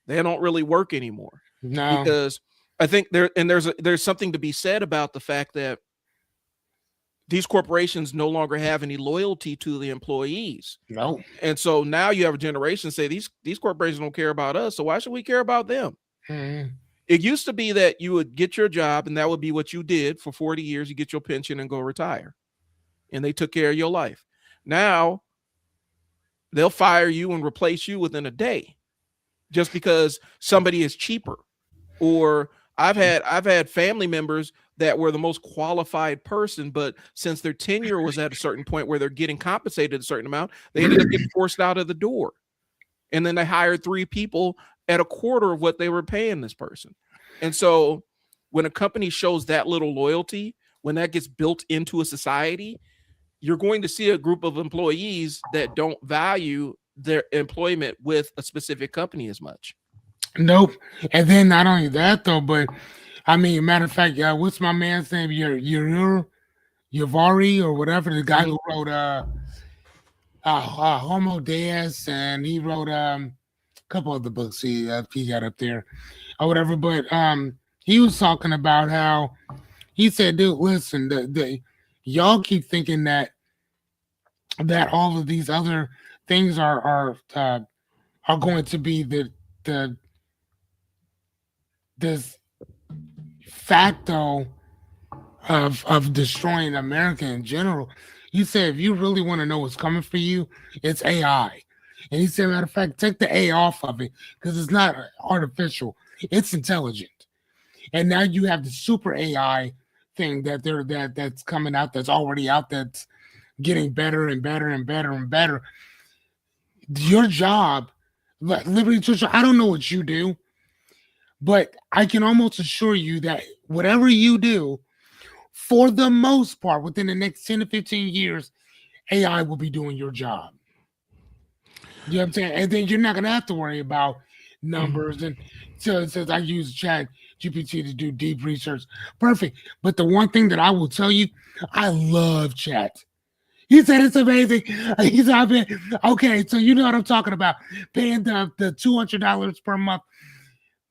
they don't really work anymore. No, Because I think there's something to be said about the fact that these corporations no longer have any loyalty to the employees. no. And so now you have a generation say these corporations don't care about us, so why should we care about them? Mhm. It used to be that you would get your job and that would be what you did for 40 years. You get your pension and go retire. And they took care of your life. Now they'll fire you and replace you within a day just because somebody is cheaper. Or I've had family members that were the most qualified person, but since their tenure was at a certain point where they're getting compensated a certain amount, they ended up getting forced out of the door. And then they hired 3 people at a quarter of what they were paying this person. And so when a company shows that little loyalty, when that gets built into a society, you're going to see a group of employees that don't value their employment with a specific company as much. Nope. And then not only that though, but I mean, matter of fact, what's my man's name? Yavari or whatever, the guy who wrote Homo Deus, and he wrote a couple of the books he got up there or whatever. But he was talking about how he said, dude, listen, the y'all keep thinking that all of these other things are going to be the this facto of destroying America in general. He said, if you really want to know what's coming for you, it's AI. And he said, matter of fact, take the A off of it because it's not artificial; it's intelligent. And now you have the super AI thing that's coming out, that's already out, that's getting better and better and better and better. Your job, Liberty Trisha, I don't know what you do, but I can almost assure you that whatever you do, for the most part, within the next 10 to 15 years, AI will be doing your job. You know what I'm saying? And then you're not going to have to worry about numbers. And so it says I use Chat GPT to do deep research. Perfect. But the one thing that I will tell you, I love chat. He said it's amazing. He said, okay, so you know what I'm talking about, paying the $200 per month.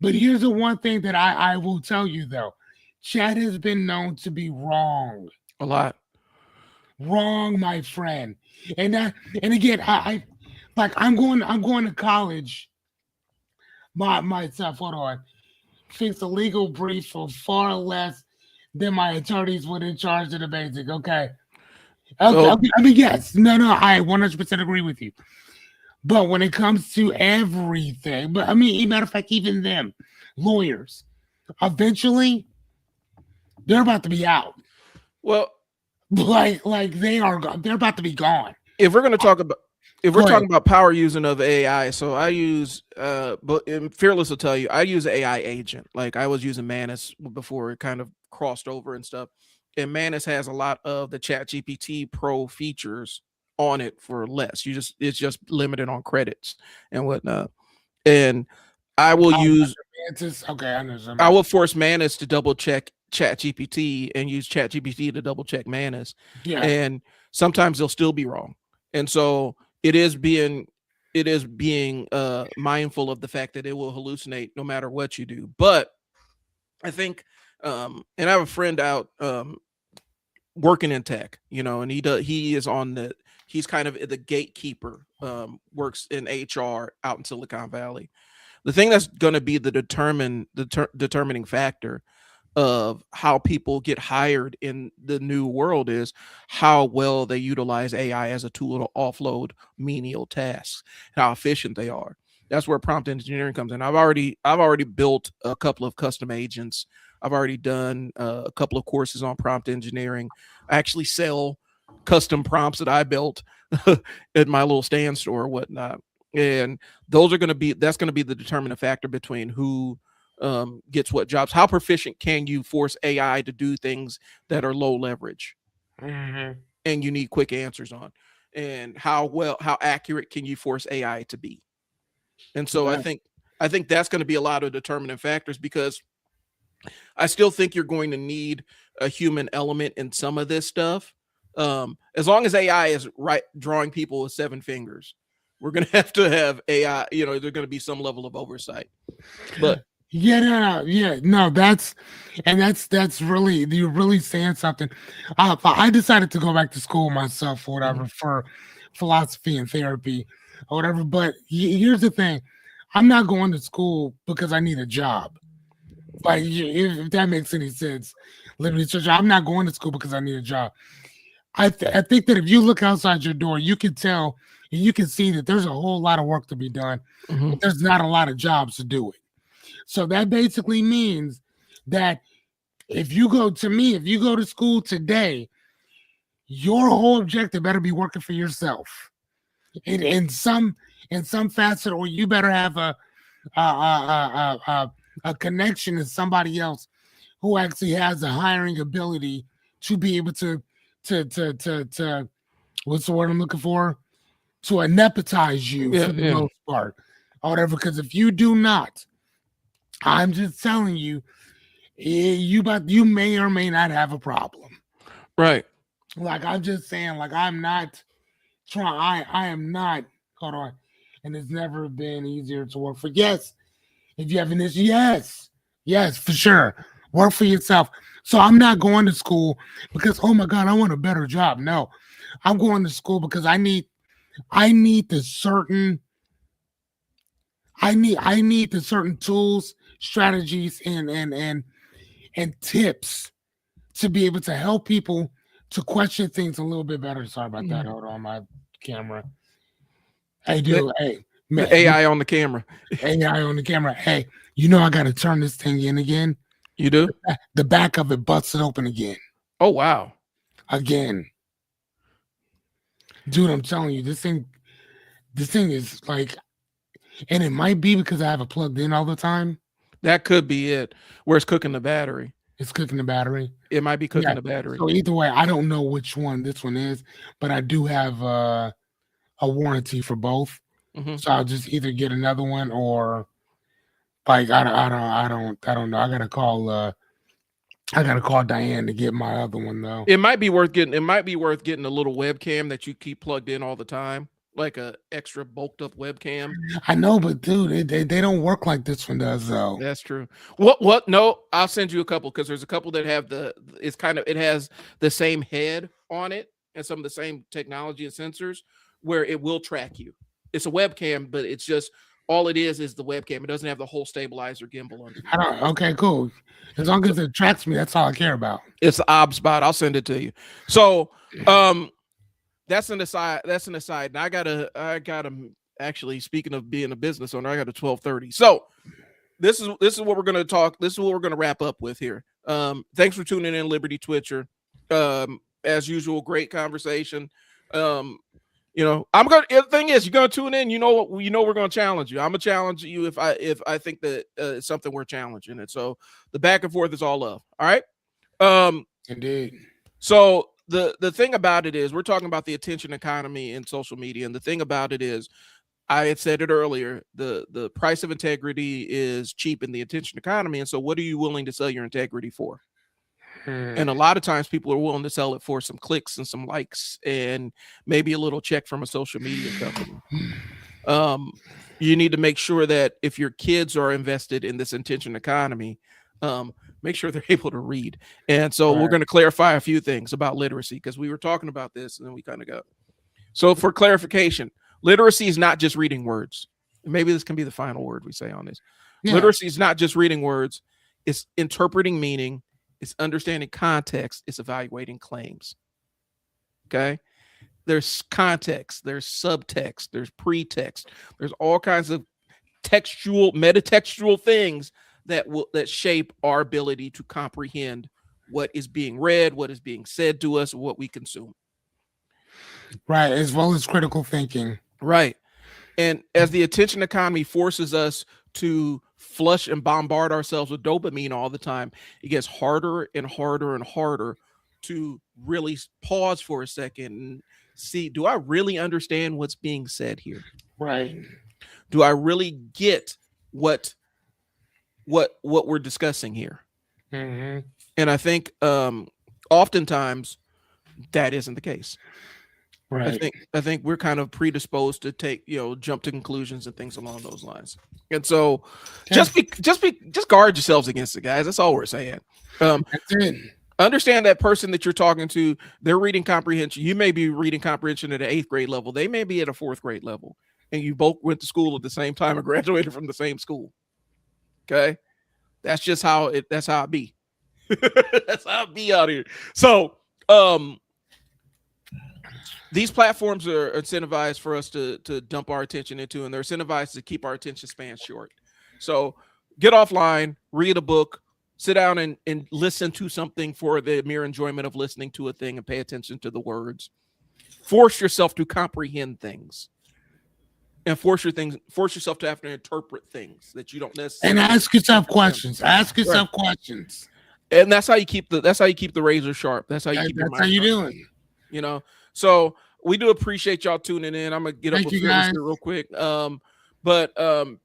But here's the one thing that I will tell you though, chat has been known to be wrong. A lot. Wrong, my friend. And again, I'm going to college myself. Hold on. Fix a legal brief for far less than my attorneys would in charge of the basic. Okay. So, I mean, yes. No, I 100% agree with you. But when it comes to everything, but I mean, matter of fact, even them, lawyers, eventually, they're about to be out. well, Like they're about to be gone. if we're going to talk about talking about power using of AI, so I use but Fearless will tell you I use AI agent. Like I was using Manus before it kind of crossed over and stuff. And Manus has a lot of the Chat GPT Pro features on it for less. It's just limited on credits and whatnot. And I will use I will force Manus to double check Chat GPT and use Chat GPT to double check Manus. Yeah. And sometimes they'll still be wrong. And so it is being mindful of the fact that it will hallucinate no matter what you do. But I think and I have a friend out working in tech, and he is on he's kind of the gatekeeper, works in HR out in Silicon Valley. The thing that's going to be the determining factor of how people get hired in the new world is how well they utilize AI as a tool to offload menial tasks, how efficient they are. That's where prompt engineering comes in. I've already built a couple of custom agents. I've already done a couple of courses on prompt engineering. I actually sell custom prompts that I built at my little stand store or whatnot. And that's going to be the determining factor between who gets what jobs. How proficient can you force AI to do things that are low leverage and you need quick answers on? And how accurate can you force AI to be? And so I think that's going to be a lot of determining factors, because I still think you're going to need a human element in some of this stuff. As long as AI is drawing people with 7 fingers, we're going to have AI, there's going to be some level of oversight. But that's really, you're really saying something. I decided to go back to school myself or whatever for philosophy and therapy or whatever. But here's the thing. I'm not going to school because I need a job. Like, if that makes any sense. Liberty Church, I'm not going to school because I need a job. I think that if you look outside your door, you can tell and you can see that there's a whole lot of work to be done, but there's not a lot of jobs to do it. So that basically means that if you go to school today, your whole objective better be working for yourself in some facet, or you better have a connection to somebody else who actually has a hiring ability to be able to what's the word I'm looking for? To anepotize you for the most part, or whatever. Because if you do not, I'm just telling you, you may or may not have a problem. Right. Like, I'm just saying, like, I'm not trying. I am not. Hold on. And it's never been easier to work for. Yes, if you have an issue, yes, for sure. Work for yourself. So I'm not going to school because, oh my God, I want a better job. No, I'm going to school because I need the certain tools, strategies, and tips to be able to help people to question things a little bit better. Sorry about that. Hold on, my camera. Hey, dude. Hey, man, AI on the camera. AI on the camera. Hey, I got to turn this thing in again. You do? The back of it busted open again. Oh, wow. Again. Dude, I'm telling you, this thing is like, and it might be because I have it plugged in all the time. That could be it. Where it's cooking the battery. It's cooking the battery. It might be cooking the battery. So either way, I don't know which one this one is, but I do have a warranty for both. So I'll just either get another one or, like, I don't know. I gotta call Diane to get my other one though. It might be worth getting a little webcam that you keep plugged in all the time, like a extra bulked up webcam. I know, but dude, they don't work like this one does though. That's true. What? No, I'll send you a couple, because there's a couple that have it has the same head on it and some of the same technology and sensors where it will track you. It's a webcam, but it's just all it is the webcam. It doesn't have the whole stabilizer gimbal under. Okay, cool. As long as it tracks me, that's all I care about. It's the OBS-Bot. I'll send it to you. So, that's an aside. And I gotta actually, speaking of being a business owner, I got a 12:30. So this is what we're gonna talk. This is what we're gonna wrap up with here. Thanks for tuning in, Liberty Twitcher. As usual, great conversation. The thing is, you're gonna tune in. We're gonna challenge you. I'm gonna challenge you if I think that it's something we're challenging it. So the back and forth is all love. All right. Indeed. So the thing about it is, we're talking about the attention economy in social media, and the thing about it is, I had said it earlier, the price of integrity is cheap in the attention economy. And so what are you willing to sell your integrity for? And a lot of times people are willing to sell it for some clicks and some likes and maybe a little check from a social media company. You need to make sure that if your kids are invested in this intention economy, make sure they're able to read. And so we're going to clarify a few things about literacy, because we were talking about this and then we kind of got. So for clarification, literacy is not just reading words. Maybe this can be the final word we say on this. Yeah. Literacy is not just reading words. It's interpreting meaning. It's understanding context. It's evaluating claims. Okay. There's context, there's subtext, there's pretext, there's all kinds of textual, metatextual things that shape our ability to comprehend what is being read, what is being said to us, what we consume. Right, as well as critical thinking. Right. And as the attention economy forces us to flush and bombard ourselves with dopamine all the time, it gets harder and harder and harder to really pause for a second and see, do I really understand what's being said here? Right. Do I really get what we're discussing here? Mm-hmm. And I think oftentimes that isn't the case. Right. I think we're kind of predisposed to jump to conclusions and things along those lines. And so just guard yourselves against it, guys. That's all we're saying. That's it. Understand that person that you're talking to, they're reading comprehension. You may be reading comprehension at an 8th grade level. They may be at a 4th grade level. And you both went to school at the same time and graduated from the same school. Okay? That's just how it be. That's how it be out here. So these platforms are incentivized for us to dump our attention into, and they're incentivized to keep our attention span short. So get offline, read a book, sit down and listen to something for the mere enjoyment of listening to a thing and pay attention to the words. Force yourself to comprehend things. And force yourself to have to interpret things that you don't necessarily. And ask yourself questions. Ask yourself questions. And that's how you keep the razor sharp. That's how you keep your mind. That's how you doing. You know. So we do appreciate y'all tuning in. I'm gonna get up with Fearless here real quick. But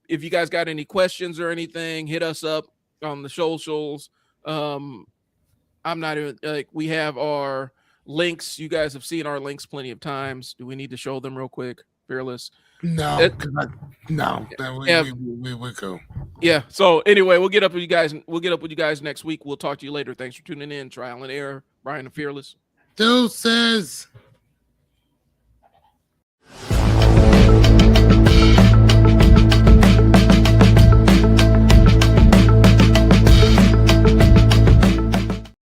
if you guys got any questions or anything, hit us up on the socials. I'm not even we have our links. You guys have seen our links plenty of times. Do we need to show them real quick, Fearless? No, we go. Yeah. So anyway, we'll get up with you guys. We'll get up with you guys next week. We'll talk to you later. Thanks for tuning in. Trial and Error. Brian and Fearless. Deuces.